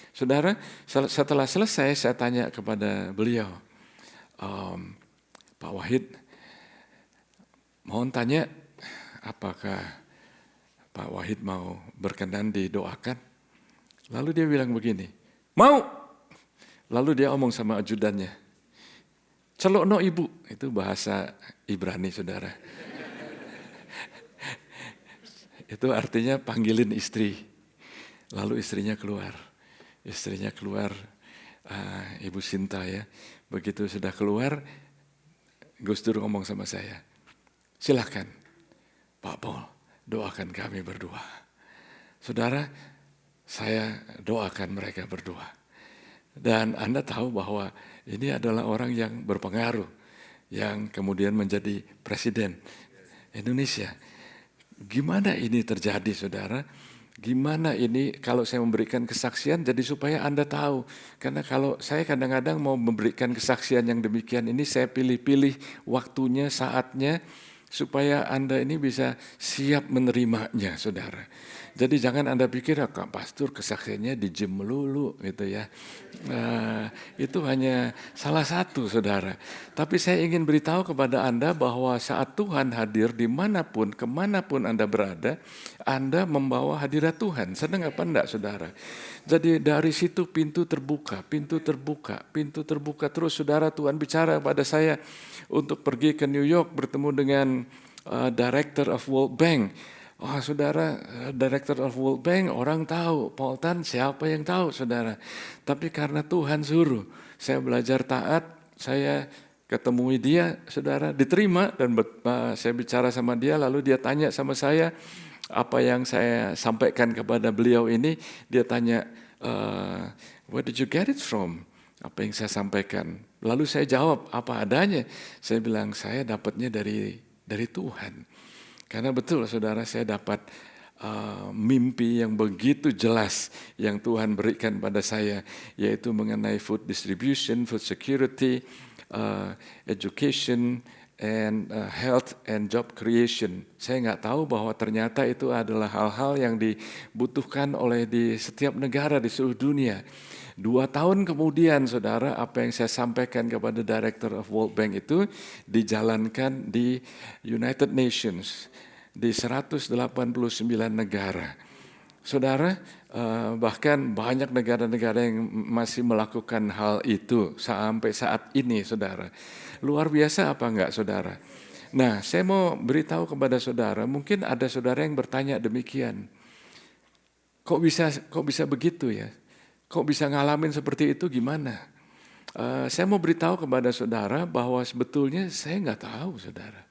Saudara, setelah selesai saya tanya kepada beliau, Pak Wahid, mohon tanya apakah Pak Wahid mau berkenan didoakan? Lalu dia bilang begini, mau. Lalu dia omong sama ajudannya, celokno ibu, itu bahasa Ibrani, saudara. Itu artinya panggilin istri. Lalu istrinya keluar. Ibu Sinta ya. Begitu sudah keluar, Gus Dur ngomong sama saya, silakan Pak Paul, doakan kami berdua. Saudara, saya doakan mereka berdua. Dan Anda tahu bahwa ini adalah orang yang berpengaruh, yang kemudian menjadi presiden Indonesia. Gimana ini terjadi, saudara? Gimana ini kalau saya memberikan kesaksian, jadi supaya Anda tahu. Karena kalau saya kadang-kadang mau memberikan kesaksian yang demikian, ini saya pilih-pilih waktunya, saatnya, supaya Anda ini bisa siap menerimanya, saudara. Jadi jangan Anda pikir, Kak Pastor kesaksiannya di gym melulu gitu ya. Itu hanya salah satu, saudara. Tapi saya ingin beritahu kepada Anda bahwa saat Tuhan hadir dimanapun, kemanapun Anda berada, Anda membawa hadirat Tuhan. Senang apa enggak, saudara? Jadi dari situ pintu terbuka terus, saudara. Tuhan bicara pada saya untuk pergi ke New York bertemu dengan Director of World Bank. Oh, saudara, Director of World Bank orang tahu, Paul Tan siapa yang tahu, saudara. Tapi karena Tuhan suruh, saya belajar taat, saya ketemui dia, saudara, diterima. Dan saya bicara sama dia, lalu dia tanya sama saya, apa yang saya sampaikan kepada beliau ini, dia tanya, where did you get it from? Apa yang saya sampaikan. Lalu saya jawab, apa adanya. Saya bilang, saya dapatnya dari Tuhan. Karena betul, saudara, saya dapat mimpi yang begitu jelas yang Tuhan berikan pada saya, yaitu mengenai food distribution, food security, education, and health and job creation. Saya nggak tahu bahwa ternyata itu adalah hal-hal yang dibutuhkan oleh di setiap negara di seluruh dunia. 2 tahun kemudian, saudara, apa yang saya sampaikan kepada Director of World Bank itu dijalankan di United Nations, di 189 negara. Saudara, bahkan banyak negara-negara yang masih melakukan hal itu sampai saat ini, saudara. Luar biasa apa enggak, saudara? Nah, saya mau beritahu kepada saudara, mungkin ada saudara yang bertanya demikian. Kok bisa begitu ya? Kok bisa ngalamin seperti itu gimana? Saya mau beritahu kepada saudara bahwa sebetulnya saya nggak tahu, saudara.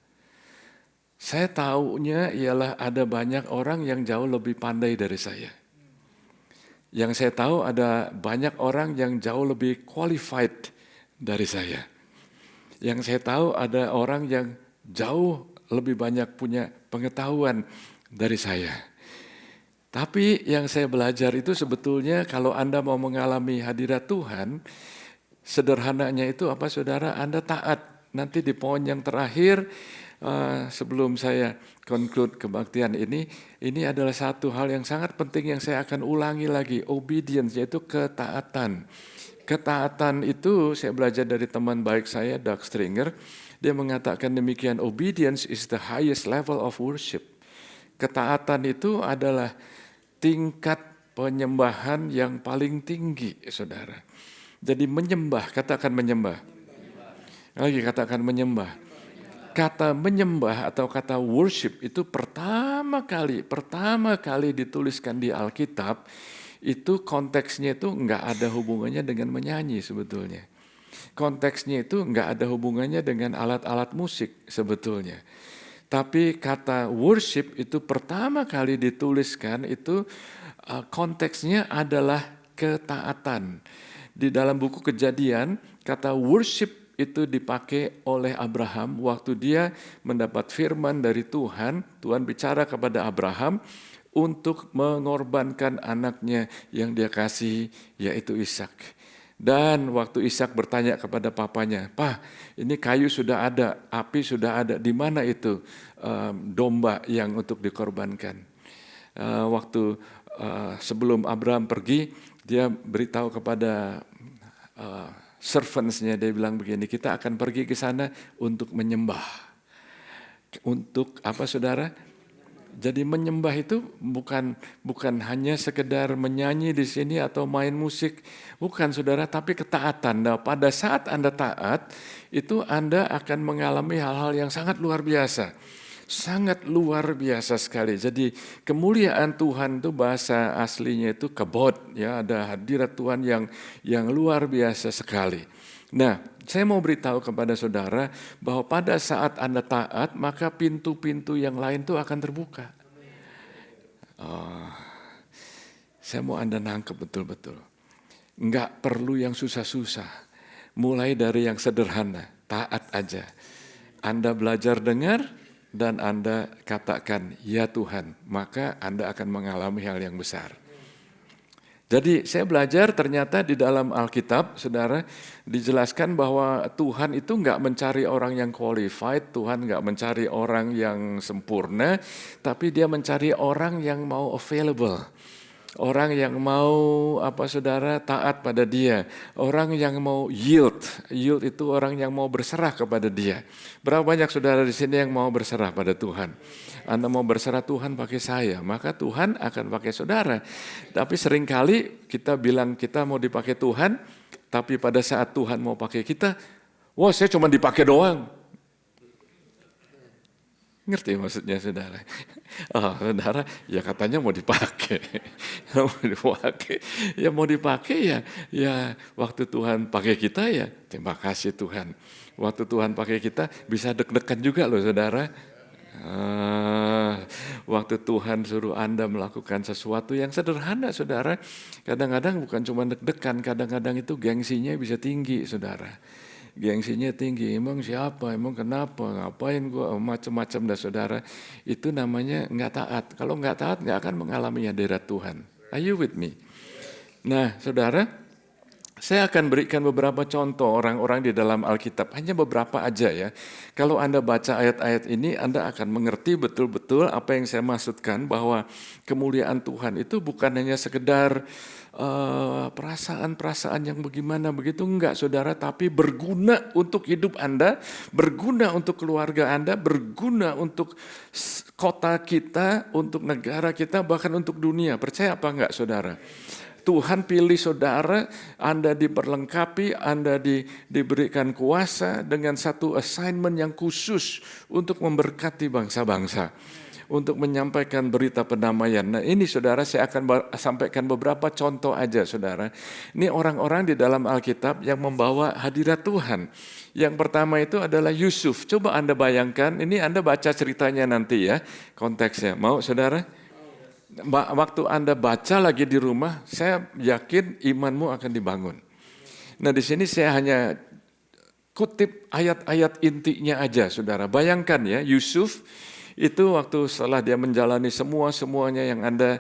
Saya taunya ialah ada banyak orang yang jauh lebih pandai dari saya. Yang saya tahu ada banyak orang yang jauh lebih qualified dari saya. Yang saya tahu ada orang yang jauh lebih banyak punya pengetahuan dari saya. Tapi yang saya belajar itu sebetulnya kalau Anda mau mengalami hadirat Tuhan, sederhananya itu apa saudara? Anda taat. Nanti di poin yang terakhir, sebelum saya conclude kebaktian ini adalah satu hal yang sangat penting yang saya akan ulangi lagi. Obedience, yaitu ketaatan. Ketaatan itu saya belajar dari teman baik saya, Doug Stringer. Dia mengatakan demikian, obedience is the highest level of worship. Ketaatan itu adalah tingkat penyembahan yang paling tinggi, saudara. Jadi menyembah, katakan menyembah. Lagi katakan menyembah. Kata menyembah atau kata worship itu pertama kali dituliskan di Alkitab, itu konteksnya itu enggak ada hubungannya dengan menyanyi sebetulnya. Konteksnya itu enggak ada hubungannya dengan alat-alat musik sebetulnya. Tapi kata worship itu pertama kali dituliskan itu konteksnya adalah ketaatan. Di dalam buku Kejadian, kata worship itu dipakai oleh Abraham waktu dia mendapat firman dari Tuhan. Tuhan bicara kepada Abraham untuk mengorbankan anaknya yang dia kasih, yaitu Ishak. Dan waktu Ishak bertanya kepada papanya, "Pak, ini kayu sudah ada, api sudah ada, di mana itu domba yang untuk dikorbankan?" Waktu sebelum Abraham pergi, dia beritahu kepada servants-nya, dia bilang begini, "Kita akan pergi ke sana untuk menyembah." Untuk apa saudara? Jadi menyembah itu bukan hanya sekedar menyanyi di sini atau main musik, bukan saudara, tapi ketaatan. Nah, pada saat Anda taat, itu Anda akan mengalami hal-hal yang sangat luar biasa. Sangat luar biasa sekali. Jadi kemuliaan Tuhan itu bahasa aslinya itu kabod, ya, ada hadirat Tuhan yang luar biasa sekali. Nah, saya mau beritahu kepada saudara bahwa pada saat Anda taat, maka pintu-pintu yang lain itu akan terbuka. Saya mau Anda nangkep betul-betul. Enggak perlu yang susah-susah. Mulai dari yang sederhana, taat aja. Anda belajar dengar dan Anda katakan, "Ya Tuhan," maka Anda akan mengalami hal yang besar. Jadi saya belajar ternyata di dalam Alkitab, saudara, dijelaskan bahwa Tuhan itu enggak mencari orang yang qualified, Tuhan enggak mencari orang yang sempurna, tapi Dia mencari orang yang mau available. Orang yang mau saudara taat pada Dia, orang yang mau yield itu orang yang mau berserah kepada Dia. Berapa banyak saudara di sini yang mau berserah pada Tuhan? Anda mau berserah, Tuhan pakai saya, maka Tuhan akan pakai saudara. Tapi seringkali kita bilang kita mau dipakai Tuhan, tapi pada saat Tuhan mau pakai kita, wah saya cuma dipakai doang. Ngerti maksudnya saudara? Saudara, ya katanya mau dipakai. Ya mau dipakai ya waktu Tuhan pakai kita ya terima kasih Tuhan. Waktu Tuhan pakai kita bisa deg-degan juga loh saudara. Waktu Tuhan suruh Anda melakukan sesuatu yang sederhana saudara, kadang-kadang bukan cuma deg-degan, kadang-kadang itu gengsinya bisa tinggi saudara. Gengsinya tinggi, emang siapa, emang kenapa, ngapain gua, macam-macam dah saudara. Itu namanya nggak taat. Kalau nggak taat nggak akan mengalami hadirat Tuhan. Are you with me? Nah saudara, saya akan berikan beberapa contoh orang-orang di dalam Alkitab, hanya beberapa aja ya. Kalau Anda baca ayat-ayat ini, Anda akan mengerti betul-betul apa yang saya maksudkan, bahwa kemuliaan Tuhan itu bukan hanya sekedar perasaan-perasaan yang bagaimana begitu, enggak saudara, tapi berguna untuk hidup Anda, berguna untuk keluarga Anda, berguna untuk kota kita, untuk negara kita, bahkan untuk dunia. Percaya apa enggak saudara? Tuhan pilih saudara, Anda diperlengkapi, Anda diberikan kuasa dengan satu assignment yang khusus untuk memberkati bangsa-bangsa, untuk menyampaikan berita pendamaian. Nah ini saudara, saya akan sampaikan beberapa contoh aja saudara. Ini orang-orang di dalam Alkitab yang membawa hadirat Tuhan. Yang pertama itu adalah Yusuf. Coba Anda bayangkan, ini Anda baca ceritanya nanti ya, konteksnya. Mau saudara? Waktu Anda baca lagi di rumah, saya yakin imanmu akan dibangun. Nah di sini saya hanya kutip ayat-ayat intinya aja saudara. Bayangkan ya, Yusuf itu waktu setelah dia menjalani semuanya yang Anda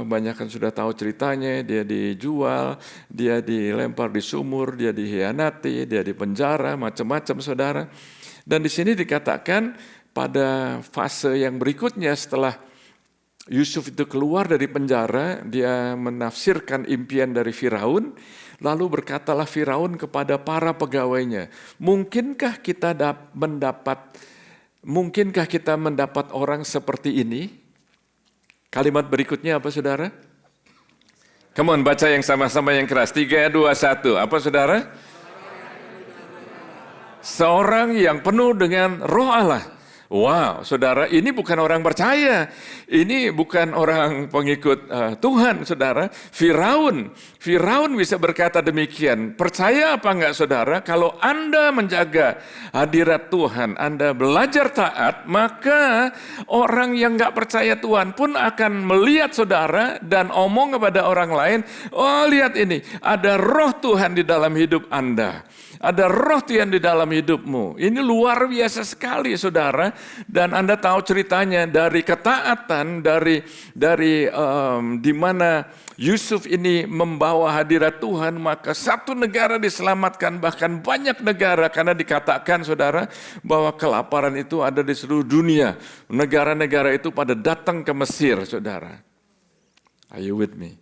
banyak kan sudah tahu ceritanya, dia dijual, dia dilempar di sumur, dia dihianati, dia dipenjara, macam-macam saudara. Dan di sini dikatakan pada fase yang berikutnya setelah Yusuf itu keluar dari penjara, dia menafsirkan impian dari Firaun, lalu berkatalah Firaun kepada para pegawainya, mungkinkah kita mendapat orang seperti ini? Kalimat berikutnya apa saudara? Come on, baca yang sama-sama yang keras. 3, 2, 1. Apa saudara? Seorang yang penuh dengan Roh Allah. Wow, saudara, ini bukan orang percaya, ini bukan orang pengikut Tuhan, saudara. Firaun bisa berkata demikian. Percaya apa enggak, saudara? Kalau Anda menjaga hadirat Tuhan, Anda belajar taat, maka orang yang enggak percaya Tuhan pun akan melihat saudara dan omong kepada orang lain, oh lihat ini, ada Roh Tuhan di dalam hidup Anda. Ada Roh Tuhan di dalam hidupmu. Ini luar biasa sekali saudara. Dan Anda tahu ceritanya dari ketaatan, dari di mana Yusuf ini membawa hadirat Tuhan, maka satu negara diselamatkan, bahkan banyak negara, karena dikatakan saudara bahwa kelaparan itu ada di seluruh dunia. Negara-negara itu pada datang ke Mesir saudara. Are you with me?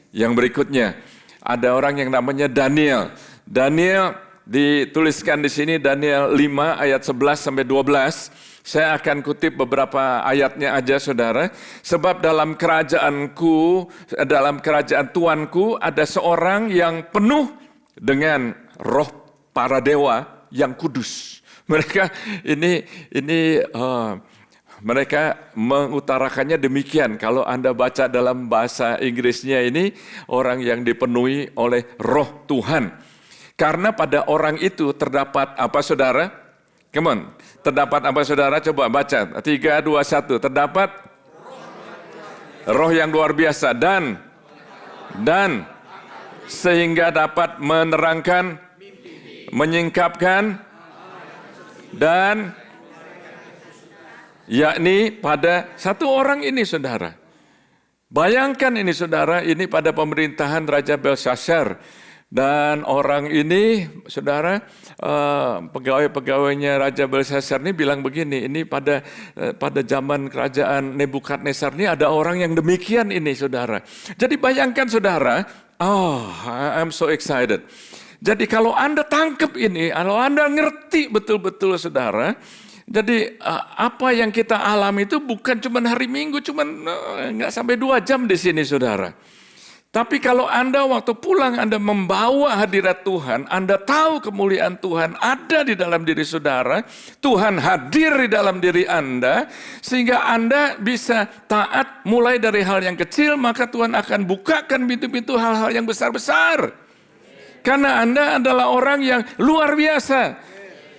Yang berikutnya ada orang yang namanya Daniel. Daniel dituliskan di sini Daniel 5 ayat 11 sampai 12. Saya akan kutip beberapa ayatnya aja saudara. Sebab dalam kerajaan Tuanku ada seorang yang penuh dengan roh para dewa yang kudus. Mereka mereka mengutarakannya demikian. Kalau Anda baca dalam bahasa Inggrisnya ini, orang yang dipenuhi oleh roh Tuhan. Karena pada orang itu terdapat apa saudara? Come on, terdapat apa saudara? Coba baca, 3, 2, 1. Terdapat roh yang luar biasa dan sehingga dapat menerangkan, menyingkapkan, dan yakni pada satu orang ini saudara. Bayangkan ini saudara, ini pada pemerintahan Raja Belshazzar. Dan orang ini, saudara, pegawai-pegawainya Raja Belshazzar ini bilang begini, ini pada zaman kerajaan Nebukadnezar ini ada orang yang demikian ini, saudara. Jadi bayangkan, saudara, I'm so excited. Jadi kalau Anda tangkap ini, kalau Anda ngerti betul-betul, saudara, jadi apa yang kita alami itu bukan cuma hari Minggu, cuma nggak sampai 2 jam di sini, saudara. Tapi kalau Anda waktu pulang Anda membawa hadirat Tuhan, Anda tahu kemuliaan Tuhan ada di dalam diri saudara, Tuhan hadir di dalam diri Anda, sehingga Anda bisa taat mulai dari hal yang kecil, maka Tuhan akan bukakan pintu-pintu hal-hal yang besar-besar. Karena Anda adalah orang yang luar biasa.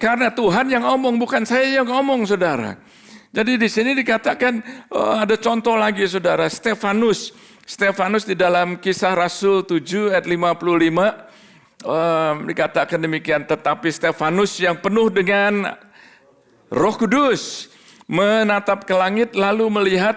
Karena Tuhan yang ngomong, bukan saya yang ngomong, saudara. Jadi di sini dikatakan, ada contoh lagi, saudara, Stefanus di dalam Kisah Rasul 7 ayat 55 dikatakan demikian, tetapi Stefanus yang penuh dengan Roh Kudus menatap ke langit lalu melihat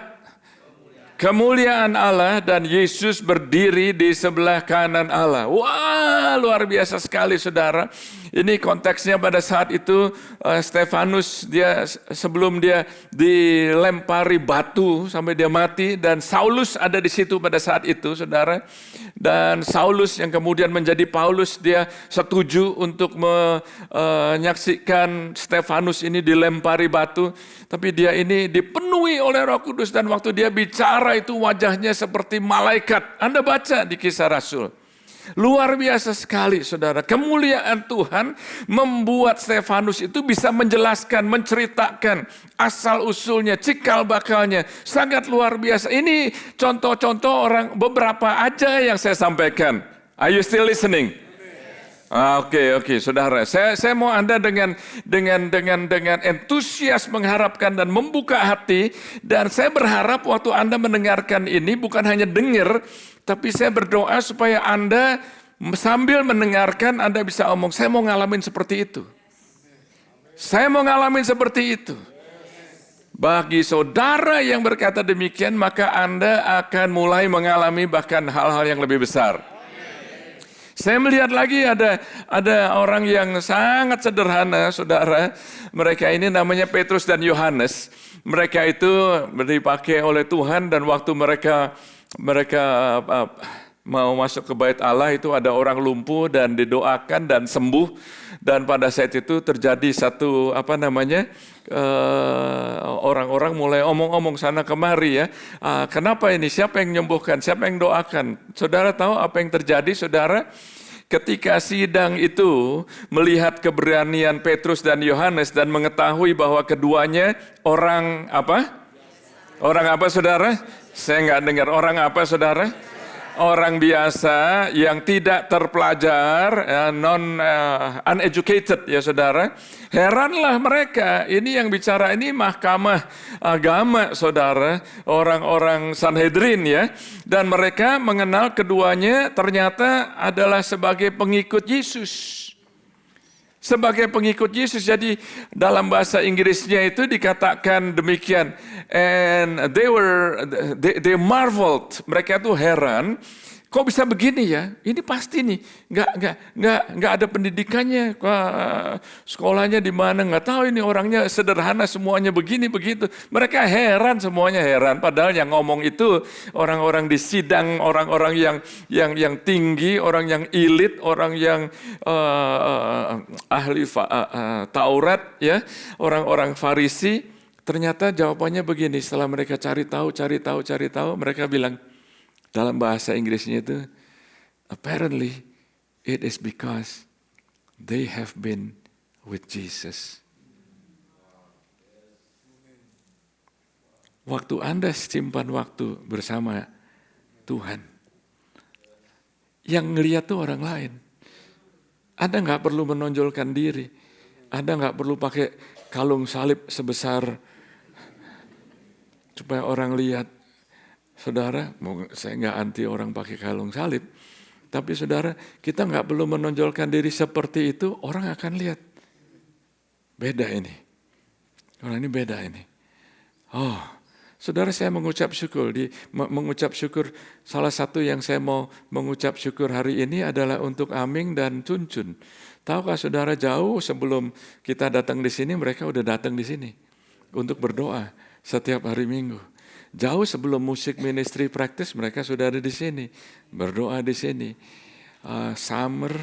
kemuliaan Allah dan Yesus berdiri di sebelah kanan Allah. Wah, luar biasa sekali saudara. Ini konteksnya pada saat itu Stefanus dia sebelum dia dilempari batu sampai dia mati, dan Saulus ada di situ pada saat itu, saudara. Dan Saulus yang kemudian menjadi Paulus, dia setuju untuk menyaksikan Stefanus ini dilempari batu, tapi dia ini dipenuhi oleh Roh Kudus, dan waktu dia bicara itu wajahnya seperti malaikat. Anda baca di Kisah Rasul. Luar biasa sekali, saudara. Kemuliaan Tuhan membuat Stefanus itu bisa menjelaskan, menceritakan asal-usulnya, cikal bakalnya. Sangat luar biasa. Ini contoh-contoh orang, beberapa aja yang saya sampaikan. Are you still listening? Oke, saudara. Saya mau Anda dengan antusias mengharapkan dan membuka hati, dan saya berharap waktu Anda mendengarkan ini bukan hanya dengar, tapi saya berdoa supaya Anda sambil mendengarkan Anda bisa omong, saya mau ngalamin seperti itu. Saya mau ngalamin seperti itu. Bagi saudara yang berkata demikian, maka Anda akan mulai mengalami bahkan hal-hal yang lebih besar. Saya melihat lagi ada orang yang sangat sederhana, saudara. Mereka ini namanya Petrus dan Yohanes. Mereka itu dipakai oleh Tuhan, dan waktu mereka mau masuk ke bait Allah itu ada orang lumpuh dan didoakan dan sembuh. Dan pada saat itu terjadi satu orang-orang mulai omong-omong sana kemari ya. Kenapa ini? Siapa yang menyembuhkan? Siapa yang doakan? Saudara tahu apa yang terjadi, saudara? Ketika sidang itu melihat keberanian Petrus dan Yohanes dan mengetahui bahwa keduanya orang apa? Orang apa, saudara? Saya nggak dengar. Orang apa, saudara? Orang biasa yang tidak terpelajar, uneducated ya saudara. Heranlah mereka, ini yang bicara ini mahkamah agama saudara, orang-orang Sanhedrin ya. Dan mereka mengenal keduanya ternyata adalah sebagai pengikut Yesus. Sebagai pengikut Yesus, jadi dalam bahasa Inggrisnya itu dikatakan demikian, and they marveled, mereka tuh heran, kok bisa begini ya? Ini pasti nih, nggak ada pendidikannya, sekolahnya di mana nggak tahu, ini orangnya sederhana semuanya begini begitu. Mereka heran, semuanya heran. Padahal yang ngomong itu orang-orang di sidang, orang-orang yang tinggi, orang yang elit, orang yang ahli Taurat, ya, orang-orang Farisi. Ternyata jawabannya begini. Setelah mereka cari tahu, mereka bilang. Dalam bahasa Inggrisnya itu, apparently it is because they have been with Jesus. Waktu Anda simpan waktu bersama Tuhan, yang ngelihat tuh orang lain. Anda nggak perlu menonjolkan diri, Anda nggak perlu pakai kalung salib sebesar supaya orang lihat. Saudara, saya nggak anti orang pakai kalung salib, tapi saudara, kita nggak perlu menonjolkan diri seperti itu, orang akan lihat. Beda ini. Orang ini beda ini. Oh, saudara, saya mengucap syukur. Mengucap syukur, salah satu yang saya mau mengucap syukur hari ini adalah untuk Aming dan Cuncun. Tahukah saudara, jauh sebelum kita datang di sini, mereka udah datang di sini untuk berdoa setiap hari Minggu. Jauh sebelum musik ministry practice, mereka sudah ada di sini, berdoa di sini. Summer,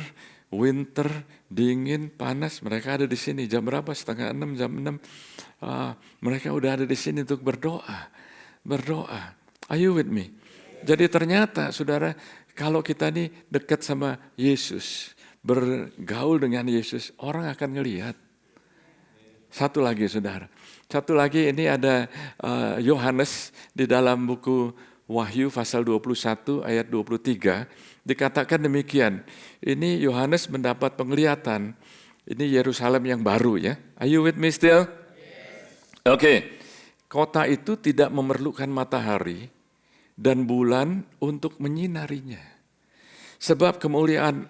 winter, dingin, panas, mereka ada di sini. Jam berapa? 5:30, jam 6. Mereka udah ada di sini untuk berdoa. Are you with me? Jadi ternyata, saudara, kalau kita nih dekat sama Yesus, bergaul dengan Yesus, orang akan ngelihat. Satu lagi, saudara. Satu lagi, ini ada Yohanes di dalam buku Wahyu pasal 21 ayat 23. Dikatakan demikian. Ini Yohanes mendapat penglihatan. Ini Yerusalem yang baru ya. Are you with me still? Yes. Oke. Kota itu tidak memerlukan matahari dan bulan untuk menyinarinya. Sebab kemuliaan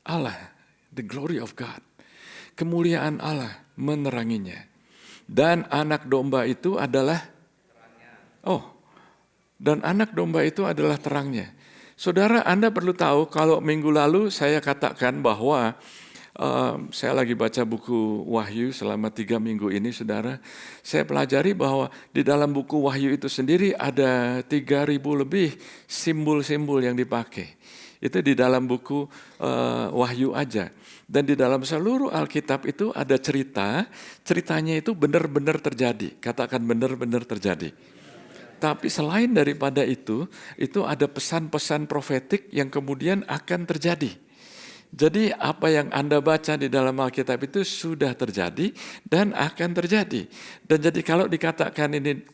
Allah, the glory of God, kemuliaan Allah meneranginya. Dan anak domba itu adalah terangnya. Saudara, Anda perlu tahu kalau minggu lalu saya katakan bahwa saya lagi baca buku Wahyu selama 3 minggu ini, saudara. Saya pelajari bahwa di dalam buku Wahyu itu sendiri ada 3.000 lebih simbol-simbol yang dipakai. Itu di dalam buku Wahyu aja. Dan di dalam seluruh Alkitab itu ada ceritanya itu benar-benar terjadi. Katakan benar-benar terjadi. Tapi selain daripada itu ada pesan-pesan profetik yang kemudian akan terjadi. Jadi apa yang Anda baca di dalam Alkitab itu sudah terjadi dan akan terjadi. Dan jadi kalau dikatakan ini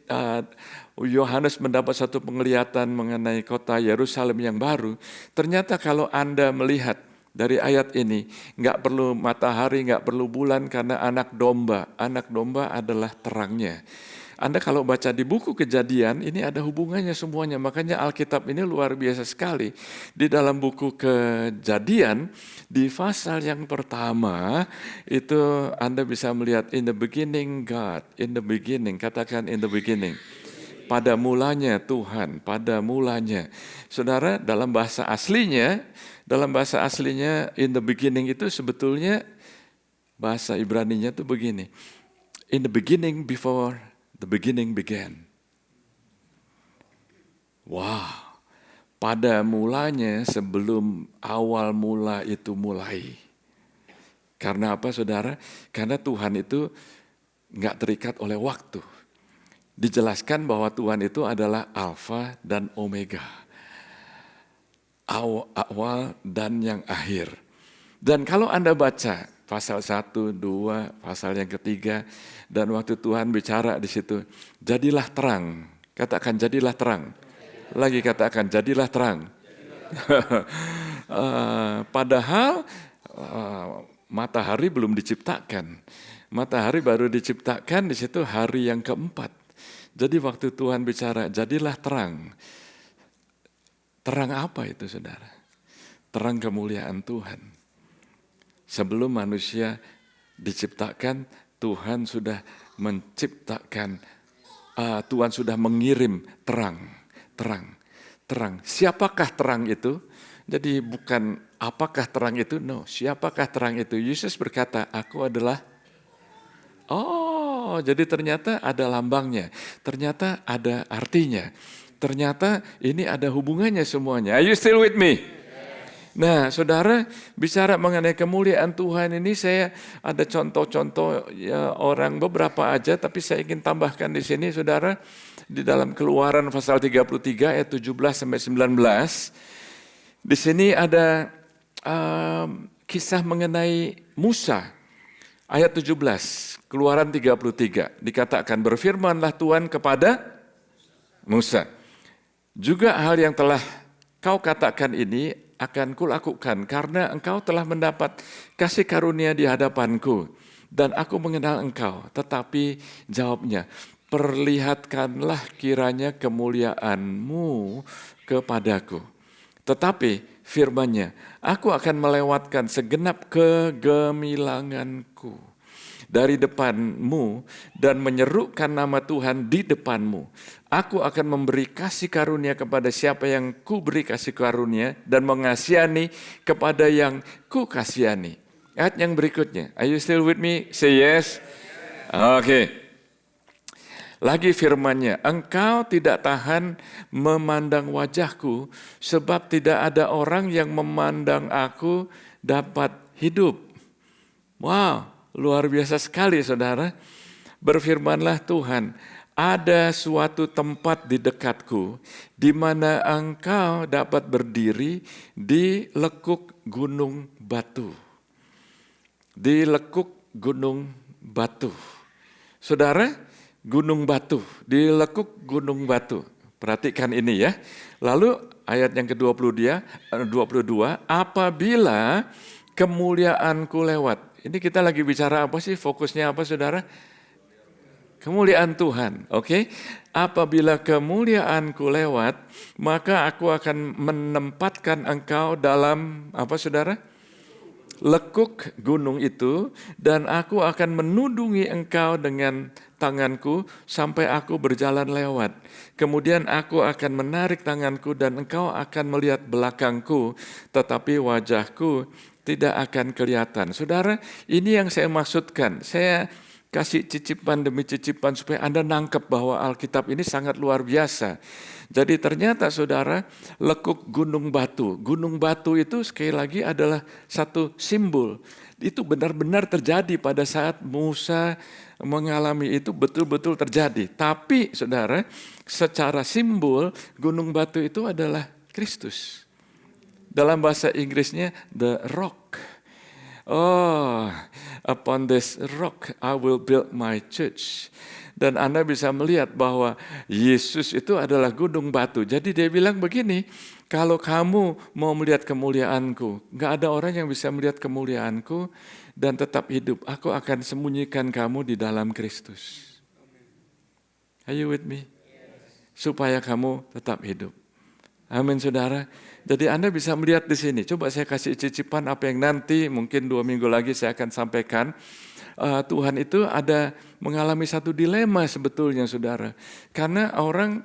Yohanes mendapat satu penglihatan mengenai kota Yerusalem yang baru, ternyata kalau Anda melihat dari ayat ini, nggak perlu matahari, nggak perlu bulan karena anak domba adalah terangnya. Anda kalau baca di buku Kejadian, ini ada hubungannya semuanya. Makanya Alkitab ini luar biasa sekali. Di dalam buku Kejadian, di pasal yang pertama, itu Anda bisa melihat in the beginning God, in the beginning, katakan in the beginning. Pada mulanya Tuhan, pada mulanya. Saudara, dalam bahasa aslinya in the beginning itu sebetulnya bahasa Ibraninya itu begini. In the beginning before the beginning began. Wow, pada mulanya sebelum awal mula itu mulai. Karena apa saudara? Karena Tuhan itu nggak terikat oleh waktu. Dijelaskan bahwa Tuhan itu adalah Alfa dan Omega. Awal dan yang akhir. Dan kalau Anda baca pasal 1, 2, pasal yang ketiga, dan waktu Tuhan bicara di situ, jadilah terang. Katakan jadilah terang. Lagi katakan jadilah terang. Padahal matahari belum diciptakan. Matahari baru diciptakan di situ hari yang keempat. Jadi waktu Tuhan bicara jadilah terang. Terang apa itu saudara? Terang kemuliaan Tuhan. Sebelum manusia diciptakan, Tuhan sudah menciptakan, Tuhan sudah mengirim terang. Siapakah terang itu? Jadi bukan apakah terang itu, no. Siapakah terang itu? Yesus berkata, aku adalah. Oh, jadi ternyata ada lambangnya. Ternyata ada artinya. Ternyata ini ada hubungannya semuanya. Are you still with me? Nah, saudara, bicara mengenai kemuliaan Tuhan ini, saya ada contoh-contoh ya, orang beberapa aja, tapi saya ingin tambahkan di sini, saudara, di dalam Keluaran pasal 33 ayat 17 sampai 19, di sini ada kisah mengenai Musa, ayat 17, Keluaran 33, dikatakan berfirmanlah Tuhan kepada Musa, juga hal yang telah kau katakan ini akan kulakukan karena engkau telah mendapat kasih karunia di hadapanku dan aku mengenal engkau. Tetapi jawabnya, perlihatkanlah kiranya kemuliaanmu kepadaku. Tetapi firman-Nya, aku akan melewatkan segenap kegemilanganku dari depanmu dan menyerukan nama Tuhan di depanmu. Aku akan memberi kasih karunia kepada siapa yang ku beri kasih karunia dan mengasihani kepada yang ku kasihani. Ayat yang berikutnya. Are you still with me? Say yes. Oke. Lagi firman-Nya, engkau tidak tahan memandang wajahku sebab tidak ada orang yang memandang aku dapat hidup. Wow. Luar biasa sekali saudara, berfirmanlah Tuhan, ada suatu tempat di dekatku, di mana engkau dapat berdiri di lekuk gunung batu. Di lekuk gunung batu. Saudara, gunung batu, di lekuk gunung batu. Perhatikan ini ya. Lalu ayat yang ke-22, apabila kemuliaanku lewat. Ini kita lagi bicara apa sih? Fokusnya apa saudara? Kemuliaan Tuhan, oke? Apabila kemuliaanku lewat, maka aku akan menempatkan engkau dalam apa saudara? Lekuk gunung itu, dan aku akan menudungi engkau dengan tanganku sampai aku berjalan lewat. Kemudian aku akan menarik tanganku dan engkau akan melihat belakangku, tetapi wajahku tidak akan kelihatan. Saudara, ini yang saya maksudkan. Saya kasih cicipan demi cicipan supaya Anda nangkep bahwa Alkitab ini sangat luar biasa. Jadi ternyata saudara, lekuk gunung batu. Gunung batu itu sekali lagi adalah satu simbol. Itu benar-benar terjadi pada saat Musa mengalami itu, betul-betul terjadi. Tapi saudara, secara simbol gunung batu itu adalah Kristus. Dalam bahasa Inggrisnya the rock. Oh, upon this rock I will build my church. Dan Anda bisa melihat bahwa Yesus itu adalah gunung batu. Jadi dia bilang begini, kalau kamu mau melihat kemuliaanku, gak ada orang yang bisa melihat kemuliaanku dan tetap hidup. Aku akan sembunyikan kamu di dalam Kristus. Are you with me? Supaya kamu tetap hidup. Amin saudara. Jadi Anda bisa melihat di sini. Coba saya kasih cicipan apa yang nanti mungkin 2 minggu lagi saya akan sampaikan. Tuhan itu ada mengalami satu dilema sebetulnya saudara. Karena orang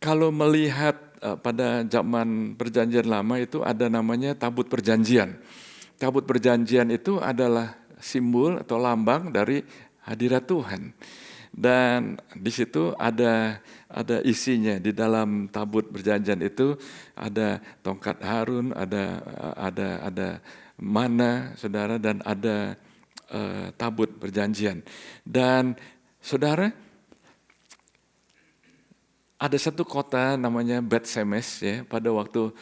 kalau melihat pada zaman perjanjian lama itu ada namanya tabut perjanjian. Tabut perjanjian itu adalah simbol atau lambang dari hadirat Tuhan. Dan di situ ada isinya. Di dalam tabut perjanjian itu ada tongkat Harun, ada mana saudara, dan ada tabut perjanjian. Dan saudara, ada satu kota namanya Bet-Semes ya, pada waktu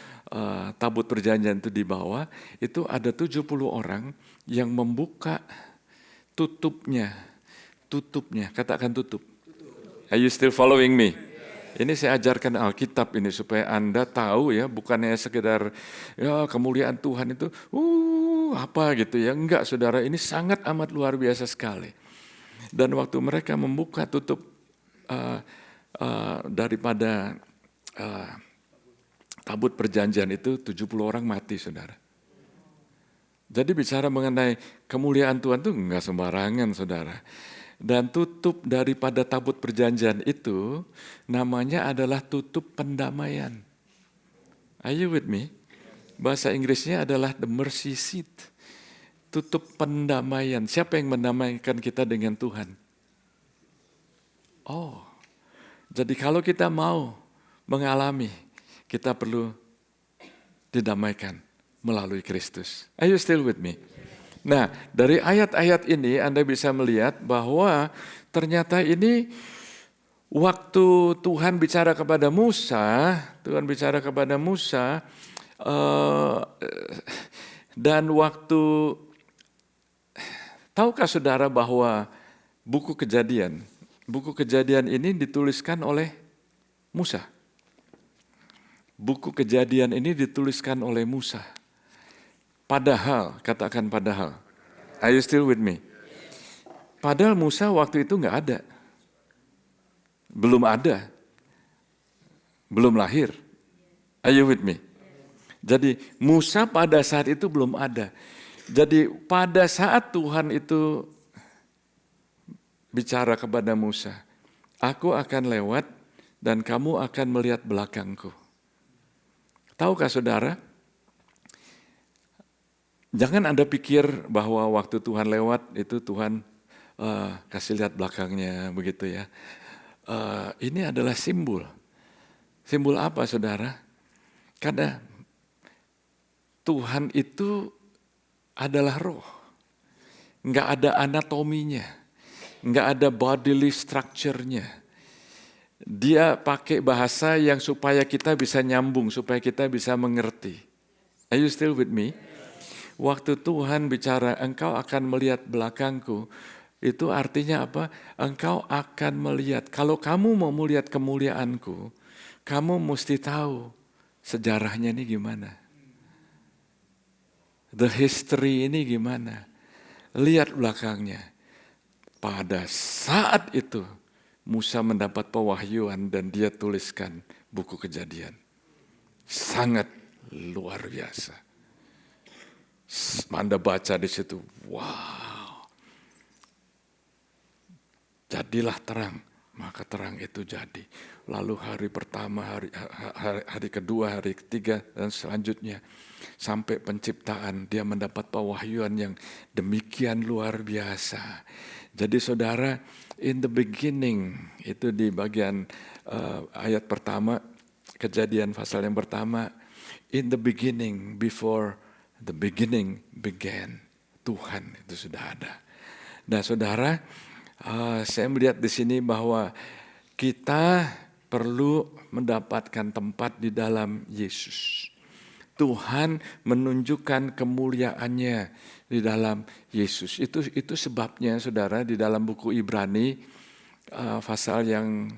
tabut perjanjian itu dibawa, itu ada 70 orang yang membuka tutupnya, katakan tutup. Are you still following me? Ini saya ajarkan Alkitab ini supaya Anda tahu ya, bukannya sekedar ya kemuliaan Tuhan itu apa gitu ya. Enggak saudara, ini sangat amat luar biasa sekali. Dan waktu mereka membuka tutup daripada tabut perjanjian itu, 70 orang mati saudara. Jadi bicara mengenai kemuliaan Tuhan itu enggak sembarangan saudara. Dan tutup daripada tabut perjanjian itu namanya adalah tutup pendamaian. Are you with me? Bahasa Inggrisnya adalah the mercy seat. Tutup pendamaian. Siapa yang mendamaikan kita dengan Tuhan? Oh, jadi kalau kita mau mengalami, kita perlu didamaikan melalui Kristus. Are you still with me? Nah, dari ayat-ayat ini Anda bisa melihat bahwa ternyata ini waktu Tuhan bicara kepada Musa, dan waktu, tahukah saudara bahwa buku Kejadian ini dituliskan oleh Musa. Buku Kejadian ini dituliskan oleh Musa. Padahal, katakan padahal. Are you still with me? Padahal Musa waktu itu nggak ada. Belum ada. Belum lahir. Are you with me? Jadi Musa pada saat itu belum ada. Jadi pada saat Tuhan itu bicara kepada Musa, aku akan lewat dan kamu akan melihat belakangku. Tahukah saudara? Jangan Anda pikir bahwa waktu Tuhan lewat itu Tuhan kasih lihat belakangnya begitu ya. Ini adalah simbol. Simbol apa saudara? Karena Tuhan itu adalah roh. Nggak ada anatominya. Nggak ada bodily structure-nya. Dia pakai bahasa yang supaya kita bisa nyambung, supaya kita bisa mengerti. Are you still with me? Waktu Tuhan bicara, engkau akan melihat belakangku, itu artinya apa? Engkau akan melihat, kalau kamu mau melihat kemuliaanku, kamu mesti tahu sejarahnya ini gimana. The history ini gimana. Lihat belakangnya. Pada saat itu, Musa mendapat pewahyuan dan dia tuliskan buku Kejadian. Sangat luar biasa. Anda baca di situ, wow. Jadilah terang Maka terang itu jadi. Lalu hari pertama, hari kedua, hari ketiga, dan selanjutnya. Sampai penciptaan dia mendapat pewahyuan yang demikian luar biasa. Jadi saudara, in the beginning, itu di bagian ayat pertama, Kejadian pasal yang pertama, in the beginning, before the beginning began, Tuhan itu sudah ada. Nah saudara, saya melihat di sini bahwa kita perlu mendapatkan tempat di dalam Yesus. Tuhan menunjukkan kemuliaannya di dalam Yesus. Itu sebabnya saudara di dalam buku Ibrani pasal yang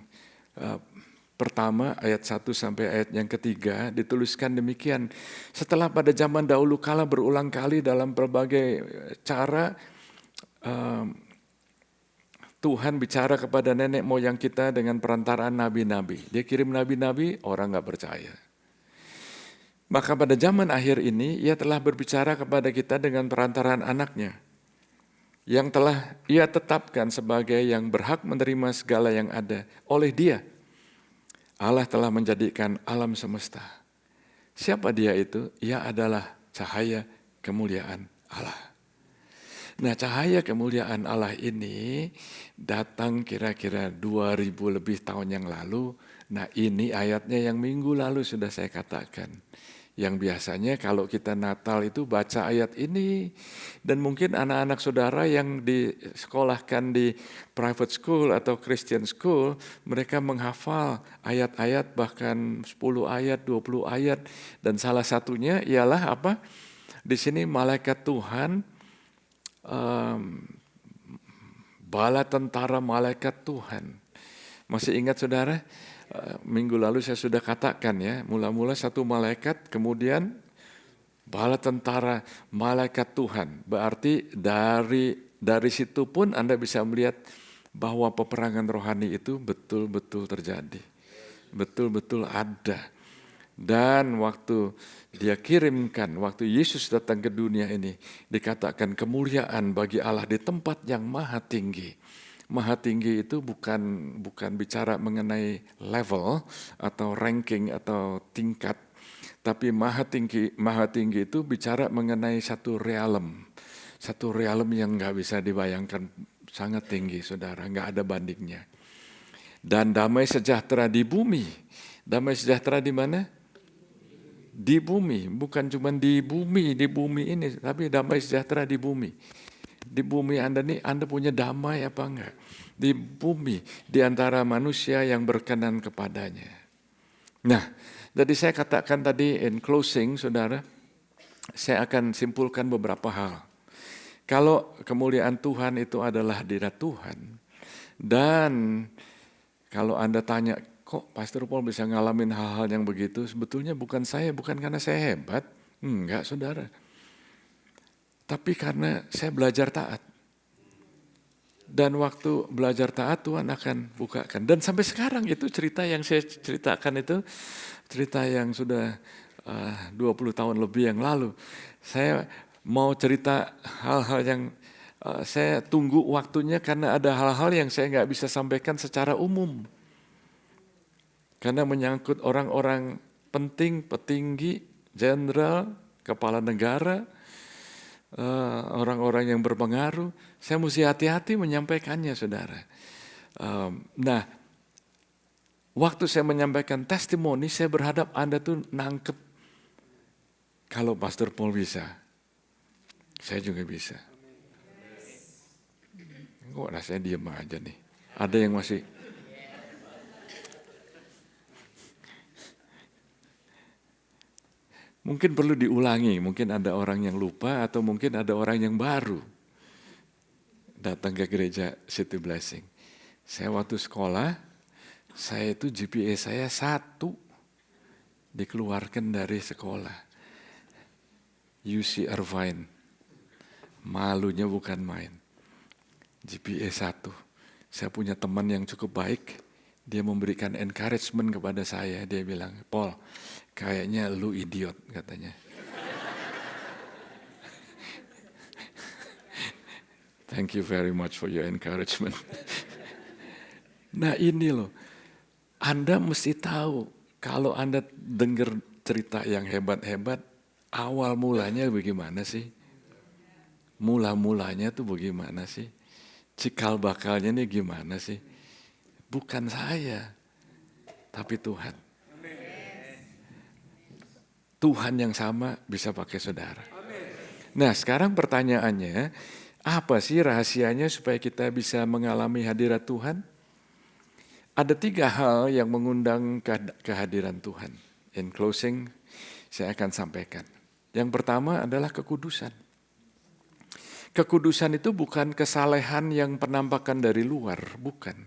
pertama ayat 1 sampai ayat yang ketiga dituliskan demikian. Setelah pada zaman dahulu kala berulang kali dalam berbagai cara Tuhan bicara kepada nenek moyang kita dengan perantaraan nabi-nabi. Dia kirim nabi-nabi, orang gak percaya. Maka pada zaman akhir ini, ia telah berbicara kepada kita dengan perantaraan anaknya. Yang telah ia tetapkan sebagai yang berhak menerima segala yang ada oleh dia. Allah telah menjadikan alam semesta. Siapa dia itu? Ia adalah cahaya kemuliaan Allah. Nah cahaya kemuliaan Allah ini datang kira-kira 2000 lebih tahun yang lalu. Nah ini ayatnya yang minggu lalu sudah saya katakan. Yang biasanya kalau kita Natal itu baca ayat ini. Dan mungkin anak-anak saudara yang disekolahkan di private school atau Christian school. Mereka menghafal ayat-ayat bahkan 10 ayat, 20 ayat. Dan salah satunya ialah apa? Di sini malaikat Tuhan. Bala tentara malaikat Tuhan. Masih ingat saudara? Minggu lalu saya sudah katakan ya, mula-mula satu malaikat, kemudian bala tentara malaikat Tuhan. Berarti dari situ pun Anda bisa melihat bahwa peperangan rohani itu betul-betul terjadi. Betul-betul ada. Dan waktu dia kirimkan, waktu Yesus datang ke dunia ini, dikatakan kemuliaan bagi Allah di tempat yang maha tinggi. Maha tinggi itu bukan bicara mengenai level atau ranking atau tingkat, tapi maha tinggi itu bicara mengenai satu realm yang nggak bisa dibayangkan, sangat tinggi saudara, nggak ada bandingnya. Dan damai sejahtera di bumi, damai sejahtera di mana? Di bumi, bukan cuma di bumi ini, tapi damai sejahtera di bumi. Di bumi Anda punya damai apa enggak? Di bumi, di antara manusia yang berkenan kepadanya. Nah, jadi saya katakan tadi in closing, saudara, saya akan simpulkan beberapa hal. Kalau kemuliaan Tuhan itu adalah hadirat Tuhan, dan kalau Anda tanya, kok Pastor Paul bisa ngalamin hal-hal yang begitu? Sebetulnya bukan karena saya hebat. Enggak, saudara. Tapi karena saya belajar taat. Dan waktu belajar taat Tuhan akan bukakan. Dan sampai sekarang itu cerita yang saya ceritakan itu, cerita yang sudah 20 tahun lebih yang lalu. Saya mau cerita hal-hal yang saya tunggu waktunya karena ada hal-hal yang saya nggak bisa sampaikan secara umum. Karena menyangkut orang-orang penting, petinggi, jenderal, kepala negara, orang-orang yang berpengaruh, saya mesti hati-hati menyampaikannya, saudara. Nah, waktu saya menyampaikan testimoni, saya berharap Anda tuh nangkep. Kalau Pastor Paul bisa, saya juga bisa. Kok rasanya diam aja nih? Ada yang masih... Mungkin perlu diulangi, mungkin ada orang yang lupa atau mungkin ada orang yang baru datang ke gereja City Blessing. Saya waktu sekolah, saya itu GPA saya 1, dikeluarkan dari sekolah. UC Irvine, malunya bukan main. GPA 1, saya punya teman yang cukup baik, dia memberikan encouragement kepada saya, dia bilang, Paul, kayaknya lu idiot, katanya. Thank you very much for your encouragement. Nah ini loh, Anda mesti tahu kalau Anda dengar cerita yang hebat-hebat, awal mulanya bagaimana sih? Mula-mulanya tuh bagaimana sih? Cikal bakalnya nih gimana sih? Bukan saya, tapi Tuhan. Tuhan yang sama bisa pakai saudara. Nah sekarang pertanyaannya, apa sih rahasianya supaya kita bisa mengalami hadirat Tuhan? Ada 3 hal yang mengundang kehadiran Tuhan. In closing, saya akan sampaikan. Yang pertama adalah kekudusan. Kekudusan itu bukan kesalehan yang penampakan dari luar, bukan.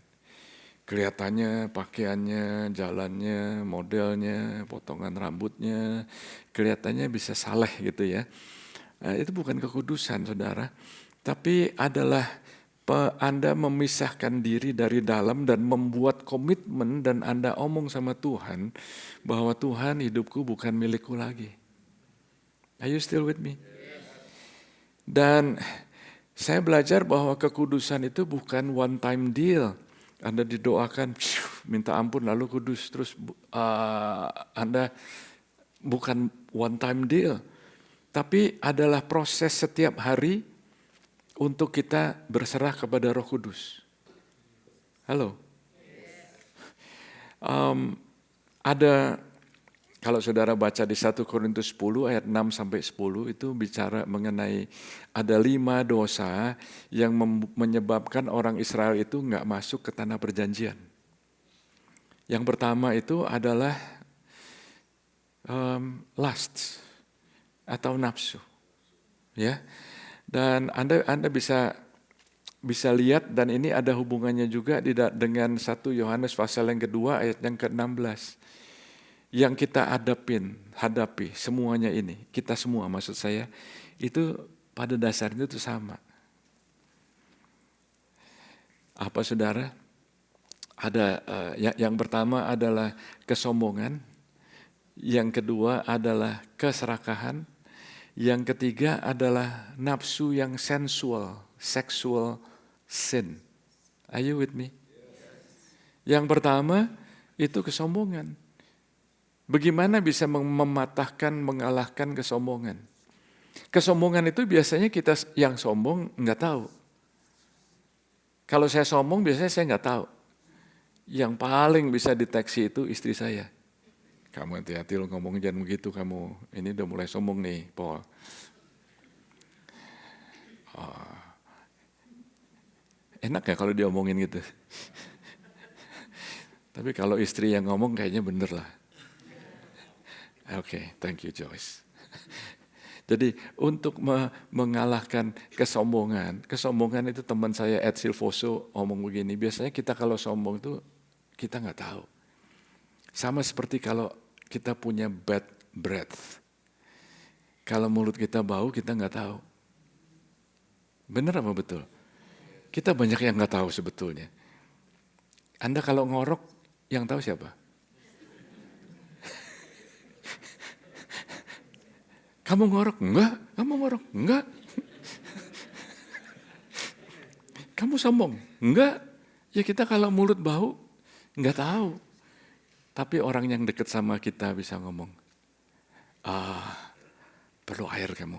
Kelihatannya, pakaiannya, jalannya, modelnya, potongan rambutnya, kelihatannya bisa saleh gitu ya. Itu bukan kekudusan, saudara. Tapi adalah Anda memisahkan diri dari dalam dan membuat komitmen dan Anda omong sama Tuhan bahwa Tuhan, hidupku bukan milikku lagi. Are you still with me? Dan saya belajar bahwa kekudusan itu bukan one time deal. Anda didoakan, minta ampun lalu kudus. Terus Anda bukan one time deal. Tapi adalah proses setiap hari untuk kita berserah kepada Roh Kudus. Halo? Ada, kalau saudara baca di 1 Korintus 10 ayat 6-10 itu bicara mengenai ada 5 dosa yang menyebabkan orang Israel itu nggak masuk ke tanah perjanjian. Yang pertama itu adalah lust atau nafsu, ya. Dan Anda bisa lihat dan ini ada hubungannya juga dengan 1 Yohanes pasal yang kedua ayat yang ke-16. Yang kita hadapi semuanya ini, kita semua maksud saya, itu pada dasarnya itu sama. Apa saudara? Ada yang pertama adalah kesombongan, yang kedua adalah keserakahan, yang ketiga adalah nafsu yang sensual, sexual sin. Are you with me? Yang pertama itu kesombongan. Bagaimana bisa mematahkan, mengalahkan kesombongan? Kesombongan itu biasanya kita yang sombong nggak tahu. Kalau saya sombong biasanya saya nggak tahu. Yang paling bisa deteksi itu istri saya. Kamu hati-hati lo ngomong jangan begitu kamu. Ini udah mulai sombong nih, Paul. Enak ya kalau diomongin gitu. Tapi kalau istri yang ngomong kayaknya bener lah. Oke, thank you Joyce. Jadi untuk mengalahkan kesombongan itu teman saya Ed Silvoso ngomong begini, biasanya kita kalau sombong itu kita nggak tahu. Sama seperti kalau kita punya bad breath. Kalau mulut kita bau kita nggak tahu. Benar apa betul? Kita banyak yang nggak tahu sebetulnya. Anda kalau ngorok yang tahu siapa? Kamu ngorok? Enggak. Kamu ngorok? Enggak. Kamu sombong? Enggak. Ya kita kalau mulut bau nggak tahu. Tapi orang yang dekat sama kita bisa ngomong, perlu air kamu.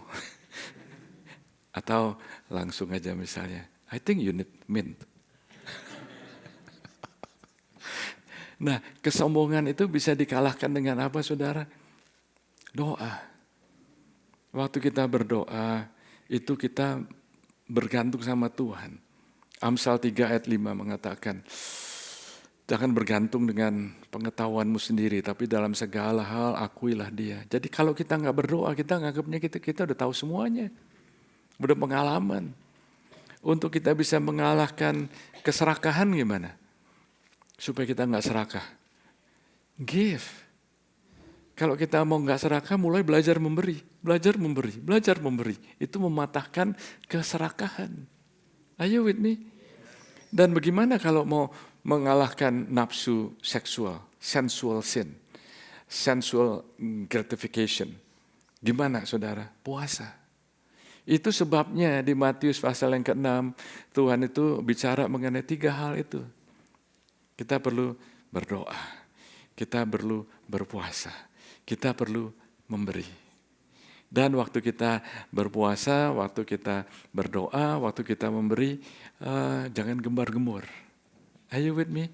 Atau langsung aja misalnya, I think you need mint. Nah, kesombongan itu bisa dikalahkan dengan apa saudara? Doa. Waktu kita berdoa, itu kita bergantung sama Tuhan. Amsal 3 ayat 5 mengatakan, jangan bergantung dengan pengetahuanmu sendiri, tapi dalam segala hal akuilah dia. Jadi kalau kita nggak berdoa, kita nganggapnya kita udah tahu semuanya. Udah pengalaman. Untuk kita bisa mengalahkan keserakahan gimana? Supaya kita nggak serakah. Give. Kalau kita mau nggak serakah, mulai belajar memberi. Belajar memberi. Itu mematahkan keserakahan. Are you with me? Dan bagaimana kalau mau mengalahkan nafsu seksual, sensual sin, sensual gratification. Gimana saudara? Puasa. Itu sebabnya di Matius pasal yang ke-6, Tuhan itu bicara mengenai 3 hal itu. Kita perlu berdoa. Kita perlu berpuasa. Kita perlu memberi. Dan waktu kita berpuasa, waktu kita berdoa, waktu kita memberi, jangan gembar-gembor. Are you with me?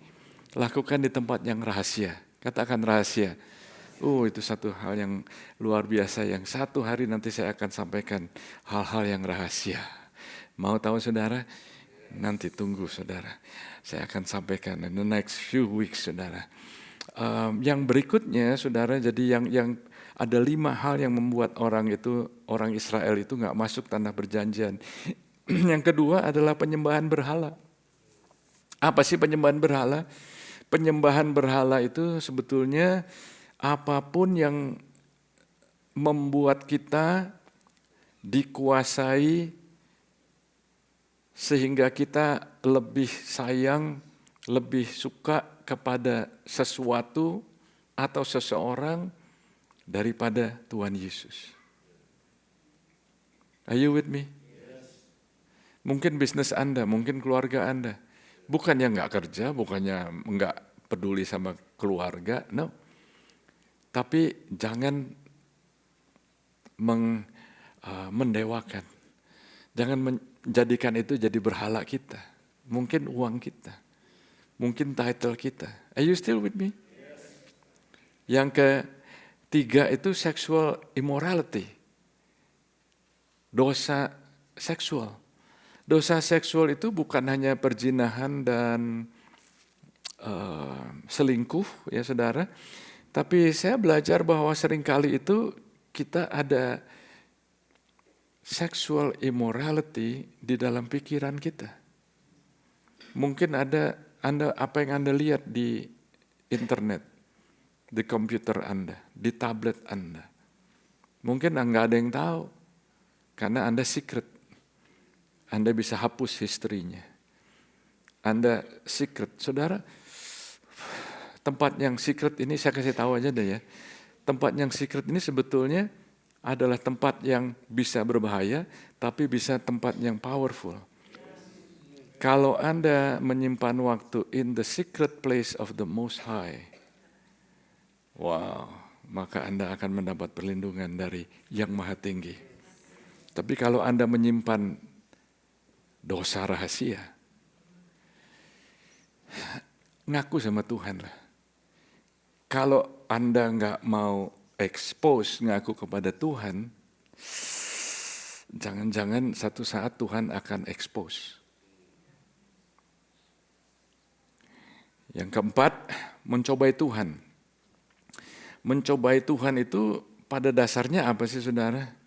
Lakukan di tempat yang rahasia. Katakan rahasia. Itu satu hal yang luar biasa yang satu hari nanti saya akan sampaikan hal-hal yang rahasia. Mau tahu saudara? Nanti tunggu saudara. Saya akan sampaikan in the next few weeks saudara. Yang berikutnya saudara, jadi yang ada 5 hal yang membuat orang Israel itu nggak masuk tanah perjanjian. Yang kedua adalah penyembahan berhala. Apa sih penyembahan berhala? Penyembahan berhala itu sebetulnya apapun yang membuat kita dikuasai sehingga kita lebih sayang, lebih suka kepada sesuatu atau seseorang daripada Tuhan Yesus. Are you with me? Mungkin bisnis Anda, mungkin keluarga Anda. Bukannya nggak kerja, bukannya nggak peduli sama keluarga, no. Tapi jangan mendewakan. Jangan menjadikan itu jadi berhala kita. Mungkin uang kita. Mungkin title kita. Are you still with me? Yes. Yang ketiga itu sexual immorality. Dosa seksual. Dosa seksual itu bukan hanya perzinahan dan selingkuh ya saudara. Tapi saya belajar bahwa seringkali itu kita ada sexual immorality di dalam pikiran kita. Mungkin apa yang Anda lihat di internet, di komputer Anda, di tablet Anda. Mungkin nggak ada yang tahu, karena Anda secret. Anda bisa hapus historinya. Anda secret. Saudara, tempat yang secret ini saya kasih tahu aja deh ya. Tempat yang secret ini sebetulnya adalah tempat yang bisa berbahaya, tapi bisa tempat yang powerful. Kalau Anda menyimpan waktu in the secret place of the Most High, wow, maka Anda akan mendapat perlindungan dari Yang Maha Tinggi. Tapi kalau Anda menyimpan dosa rahasia, ngaku sama Tuhan lah. Kalau Anda nggak mau expose, ngaku kepada Tuhan, jangan-jangan satu saat Tuhan akan expose. Yang keempat, mencobai Tuhan. Mencobai Tuhan itu pada dasarnya apa sih saudara?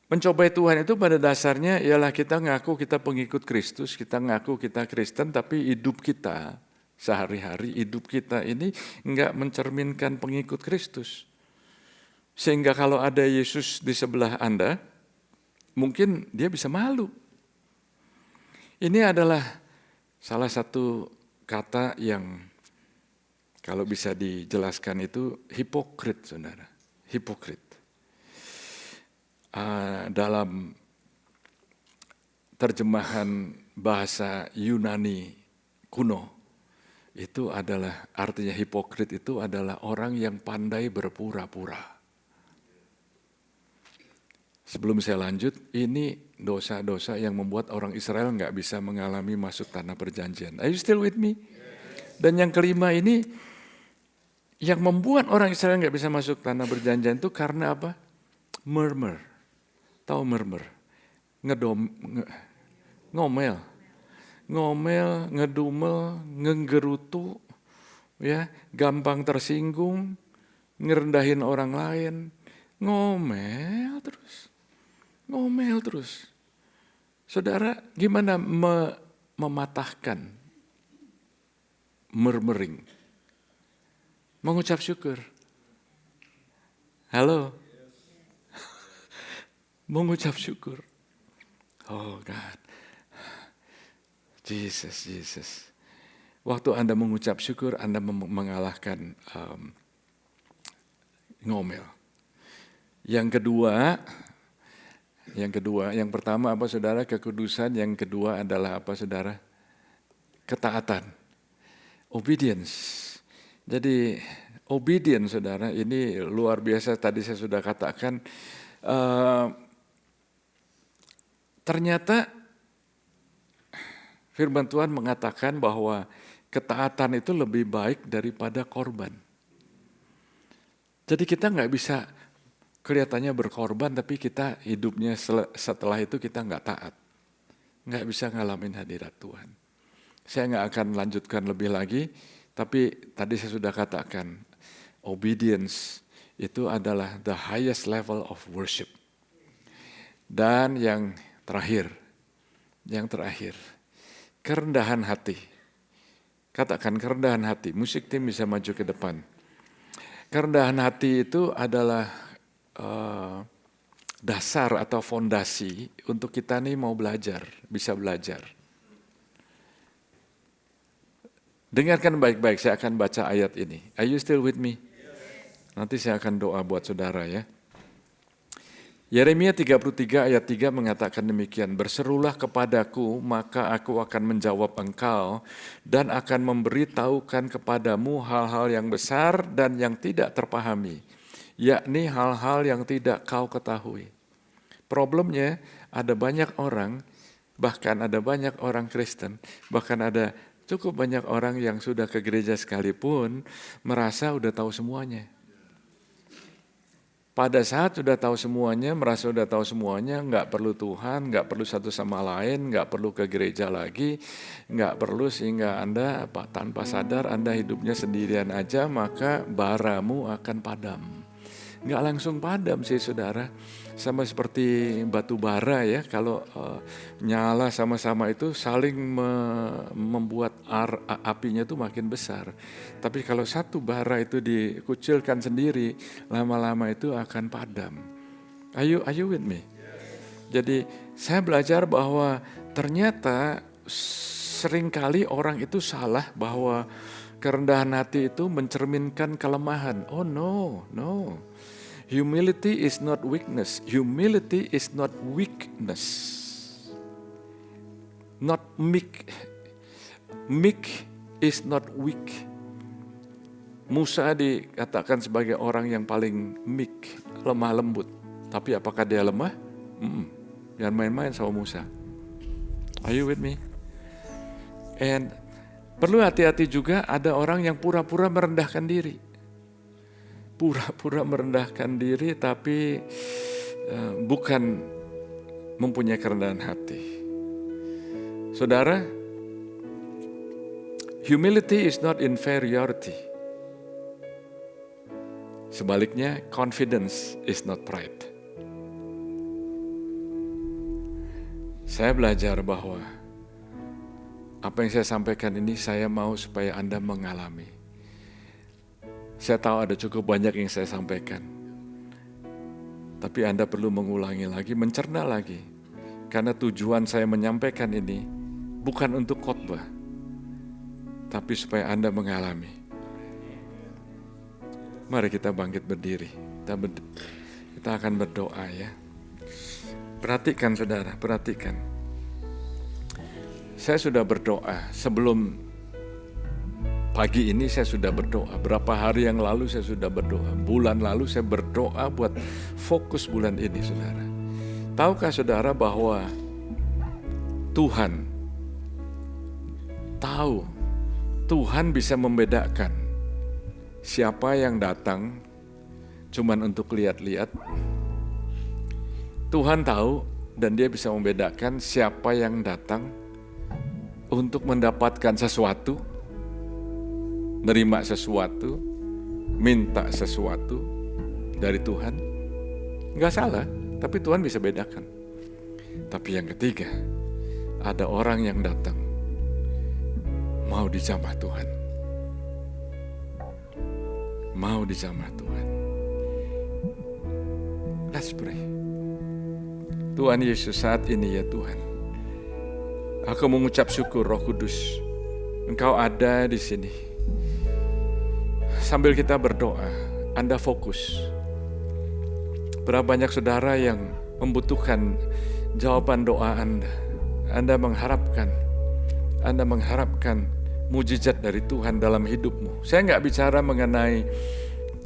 Mencobai Tuhan itu pada dasarnya ialah kita ngaku kita pengikut Kristus, kita ngaku kita Kristen, tapi hidup kita sehari-hari, hidup kita ini enggak mencerminkan pengikut Kristus. Sehingga kalau ada Yesus di sebelah Anda, mungkin dia bisa malu. Ini adalah salah satu kata yang kalau bisa dijelaskan itu hipokrit, saudara. Hipokrit. Dalam terjemahan bahasa Yunani kuno, itu adalah artinya hipokrit itu adalah orang yang pandai berpura-pura. Sebelum saya lanjut, ini dosa-dosa yang membuat orang Israel nggak bisa mengalami masuk tanah perjanjian. Are you still with me? Dan yang kelima ini, yang membuat orang Israel nggak bisa masuk tanah perjanjian itu karena apa? Murmur. Tahu murmur? Ngomel, ngedumel, ngegerutu, ya, gampang tersinggung, ngerendahin orang lain, ngomel terus. Saudara, gimana mematahkan murmuring? Mengucap syukur. Halo. Mengucap syukur. Oh God. Jesus. Waktu Anda mengucap syukur, Anda mengalahkan ngomel. Yang pertama apa saudara? Kekudusan. Yang kedua adalah apa saudara? Ketaatan. Obedience. Jadi obedience saudara ini luar biasa, tadi saya sudah katakan. Ternyata firman Tuhan mengatakan bahwa ketaatan itu lebih baik daripada korban. Jadi kita nggak bisa kelihatannya berkorban tapi kita hidupnya setelah itu kita nggak taat. Nggak bisa ngalamin hadirat Tuhan. Saya nggak akan lanjutkan lebih lagi, tapi tadi saya sudah katakan, obedience itu adalah the highest level of worship. Dan yang terakhir, kerendahan hati. Katakan kerendahan hati, musik tim bisa maju ke depan. Kerendahan hati itu adalah dasar atau fondasi untuk kita nih mau belajar, bisa belajar. Dengarkan baik-baik, saya akan baca ayat ini. Are you still with me? Nanti saya akan doa buat saudara ya. Yeremia 33 ayat 3 mengatakan demikian. Berserulah kepadaku, maka aku akan menjawab engkau dan akan memberitahukan kepadamu hal-hal yang besar dan yang tidak terpahami, yakni hal-hal yang tidak kau ketahui. Problemnya ada banyak orang, bahkan ada banyak orang Kristen, bahkan ada cukup banyak orang yang sudah ke gereja sekalipun merasa udah tahu semuanya. Pada saat sudah tahu semuanya, merasa sudah tahu semuanya, nggak perlu Tuhan, nggak perlu satu sama lain, nggak perlu ke gereja lagi, nggak perlu sehingga Anda tanpa sadar Anda hidupnya sendirian aja, maka baramu akan padam. Nggak langsung padam sih saudara, sama seperti batu bara ya, kalau nyala sama-sama itu saling membuat apinya itu makin besar. Tapi kalau satu bara itu dikucilkan sendiri, lama-lama itu akan padam. Are you with me? Jadi saya belajar bahwa ternyata seringkali orang itu salah bahwa kerendahan hati itu mencerminkan kelemahan. Oh no. Humility is not weakness. Humility is not weakness. Not meek. Meek is not weak. Musa dikatakan sebagai orang yang paling meek, lemah lembut. Tapi apakah dia lemah? Jangan main-main sama Musa. Are you with me? And perlu hati-hati juga ada orang yang pura-pura merendahkan diri. Pura-pura merendahkan diri tapi bukan mempunyai kerendahan hati. Saudara, humility is not inferiority. Sebaliknya, confidence is not pride. Saya belajar bahwa apa yang saya sampaikan ini saya mau supaya Anda mengalami. Saya tahu ada cukup banyak yang saya sampaikan. Tapi Anda perlu mengulangi lagi, mencerna lagi. Karena tujuan saya menyampaikan ini bukan untuk khotbah, tapi supaya Anda mengalami. Mari kita bangkit berdiri. Kita akan berdoa ya. Perhatikan saudara, perhatikan. Saya sudah berdoa sebelum pagi ini saya sudah berdoa, berapa hari yang lalu saya sudah berdoa, bulan lalu saya berdoa buat fokus bulan ini saudara. Tahukah saudara bahwa Tuhan tahu, Tuhan bisa membedakan siapa yang datang cuman untuk lihat-lihat. Tuhan tahu dan dia bisa membedakan siapa yang datang untuk mendapatkan sesuatu, nerima sesuatu, minta sesuatu dari Tuhan. Enggak salah, tapi Tuhan bisa bedakan. Tapi yang ketiga, ada orang yang datang mau dijamah Tuhan. Mau dijamah Tuhan. Let's pray. Tuhan Yesus, saat ini ya Tuhan, aku mengucap syukur Roh Kudus, Engkau ada di sini. Sambil kita berdoa, Anda fokus. Berapa banyak saudara yang membutuhkan jawaban doa Anda. Anda mengharapkan mujizat dari Tuhan dalam hidupmu. Saya nggak bicara mengenai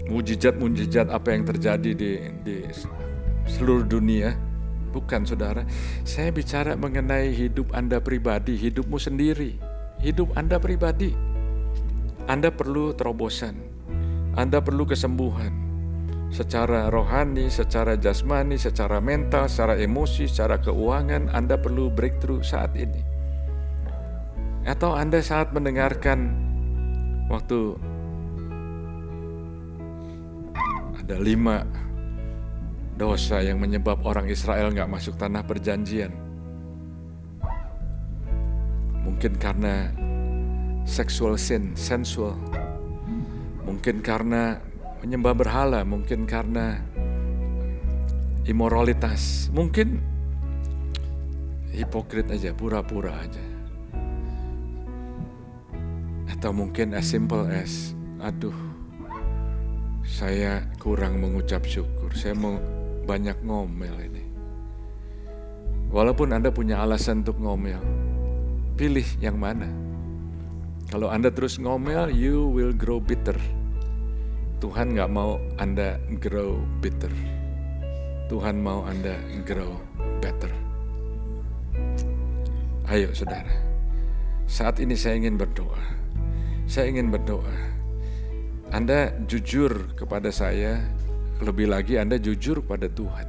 mujizat-mujizat apa yang terjadi di seluruh dunia. Bukan, saudara. Saya bicara mengenai hidup Anda pribadi, hidupmu sendiri. Hidup Anda pribadi. Anda perlu terobosan. Anda perlu kesembuhan. Secara rohani, secara jasmani, secara mental, secara emosi, secara keuangan, Anda perlu breakthrough saat ini. Atau Anda saat mendengarkan waktu ada 5 dosa yang menyebab orang Israel nggak masuk tanah perjanjian. Mungkin karena sexual sin, sensual. Mungkin karena menyembah berhala, mungkin karena imoralitas, mungkin hipokrit aja, pura-pura aja. Atau mungkin as simple as, aduh, saya kurang mengucap syukur, saya mau banyak ngomel ini. Walaupun Anda punya alasan untuk ngomel, pilih yang mana. Kalau Anda terus ngomel, you will grow bitter. Tuhan gak mau Anda grow bitter. Tuhan mau Anda grow better. Ayo saudara, saat ini saya ingin berdoa. Saya ingin berdoa. Anda jujur kepada saya, lebih lagi Anda jujur pada Tuhan.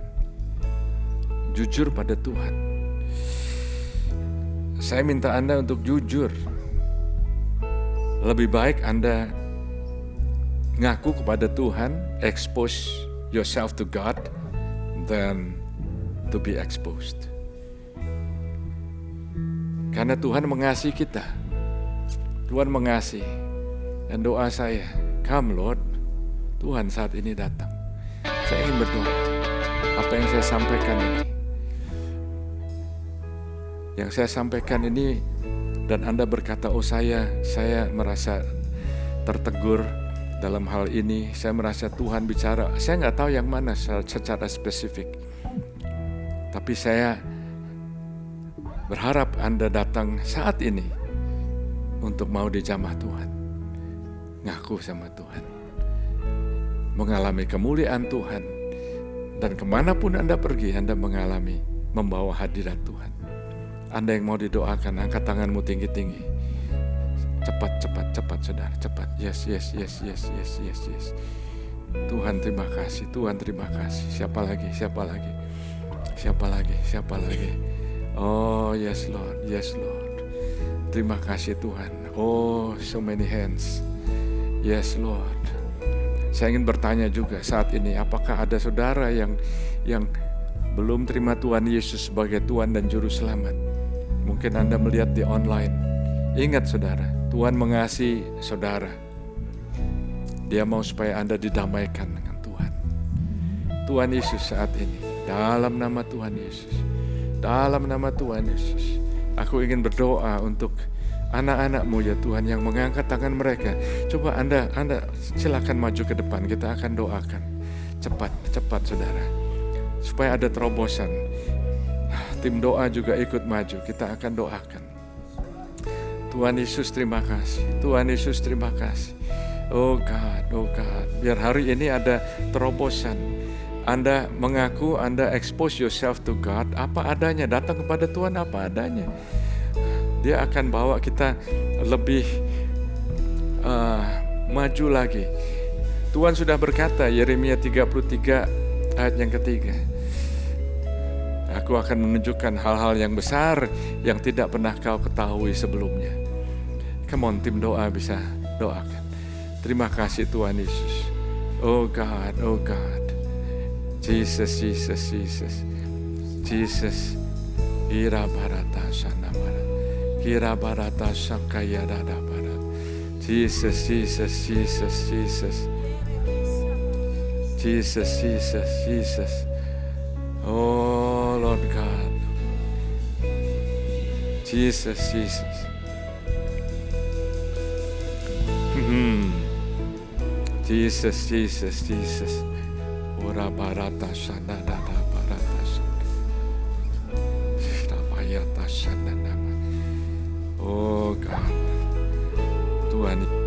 Jujur pada Tuhan. Saya minta Anda untuk jujur. Lebih baik Anda ngaku kepada Tuhan, expose yourself to God, than to be exposed. Karena Tuhan mengasihi kita. Tuhan mengasihi. Dan doa saya, come Lord, Tuhan saat ini datang. Saya ingin berdoa, apa yang saya sampaikan ini, dan Anda berkata, oh saya merasa tertegur dalam hal ini, saya merasa Tuhan bicara, saya nggak tahu yang mana secara spesifik, tapi saya berharap Anda datang saat ini untuk mau dijamah Tuhan, ngaku sama Tuhan, mengalami kemuliaan Tuhan, dan kemanapun Anda pergi, Anda mengalami membawa hadirat Tuhan. Anda yang mau didoakan, angkat tanganmu tinggi-tinggi. Cepat, saudara, cepat. Yes. Tuhan terima kasih, Tuhan terima kasih. Siapa lagi? Oh yes Lord. Terima kasih Tuhan. Oh so many hands. Yes Lord. Saya ingin bertanya juga saat ini, apakah ada saudara yang belum terima Tuhan Yesus sebagai Tuhan dan Juru Selamat? Mungkin Anda melihat di online. Ingat saudara, Tuhan mengasihi saudara. Dia mau supaya Anda didamaikan dengan Tuhan. Tuhan Yesus saat ini, dalam nama Tuhan Yesus, aku ingin berdoa untuk anak-anak-Mu ya Tuhan yang mengangkat tangan mereka. Coba Anda silakan maju ke depan, kita akan doakan. Cepat saudara, supaya ada terobosan. Tim doa juga ikut maju, kita akan doakan. Tuhan Yesus terima kasih, Oh God, biar hari ini ada terobosan. Anda mengaku, Anda expose yourself to God, apa adanya, datang kepada Tuhan apa adanya. Dia akan bawa kita lebih maju lagi. Tuhan sudah berkata, Yeremia 33 ayat yang ketiga, aku akan menunjukkan hal-hal yang besar yang tidak pernah kau ketahui sebelumnya. Come on, tim doa bisa doakan. Terima kasih Tuhan Yesus. Oh God. Jesus. Ira barata sana barat. Kira barata sakaya dada barat. Jesus. Oh Lord God. Jesus. Jesus. Ora barata sana dada barata sana. Shirapayata sana nama. Oh God. Tuhan.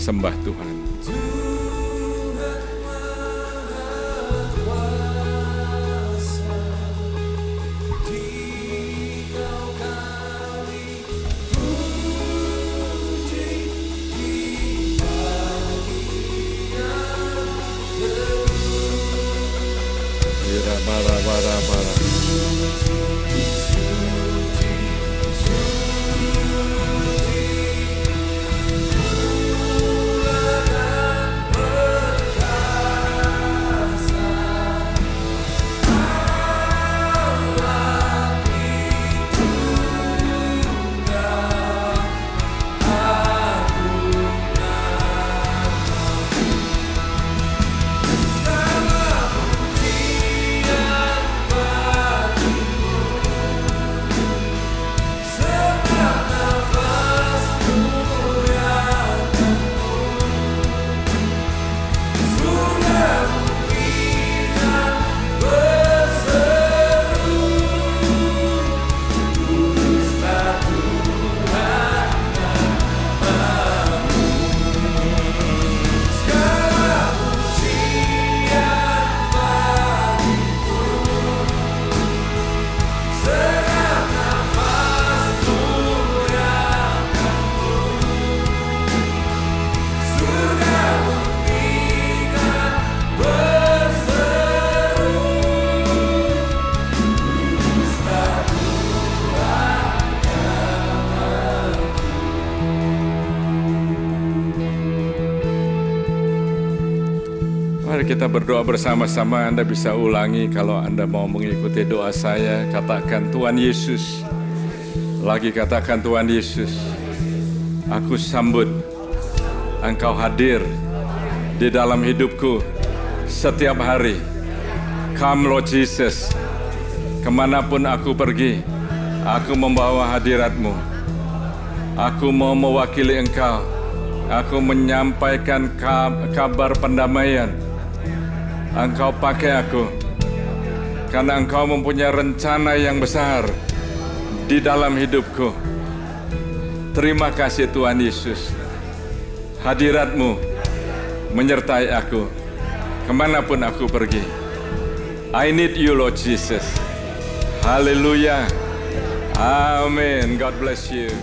Sembah Tuhan. Mari kita berdoa bersama-sama. Anda bisa ulangi kalau Anda mau mengikuti doa saya. Katakan Tuhan Yesus. Lagi katakan Tuhan Yesus. Aku sambut Engkau hadir di dalam hidupku setiap hari. Come Lord Jesus, kemanapun aku pergi, aku membawa hadirat-Mu. Aku mau mewakili Engkau. Aku menyampaikan kabar pendamaian. Engkau pakai aku, karena Engkau mempunyai rencana yang besar di dalam hidupku. Terima kasih Tuhan Yesus. Hadirat-Mu menyertai aku kemanapun aku pergi. I need you Lord Jesus. Haleluya. Amin. God bless you.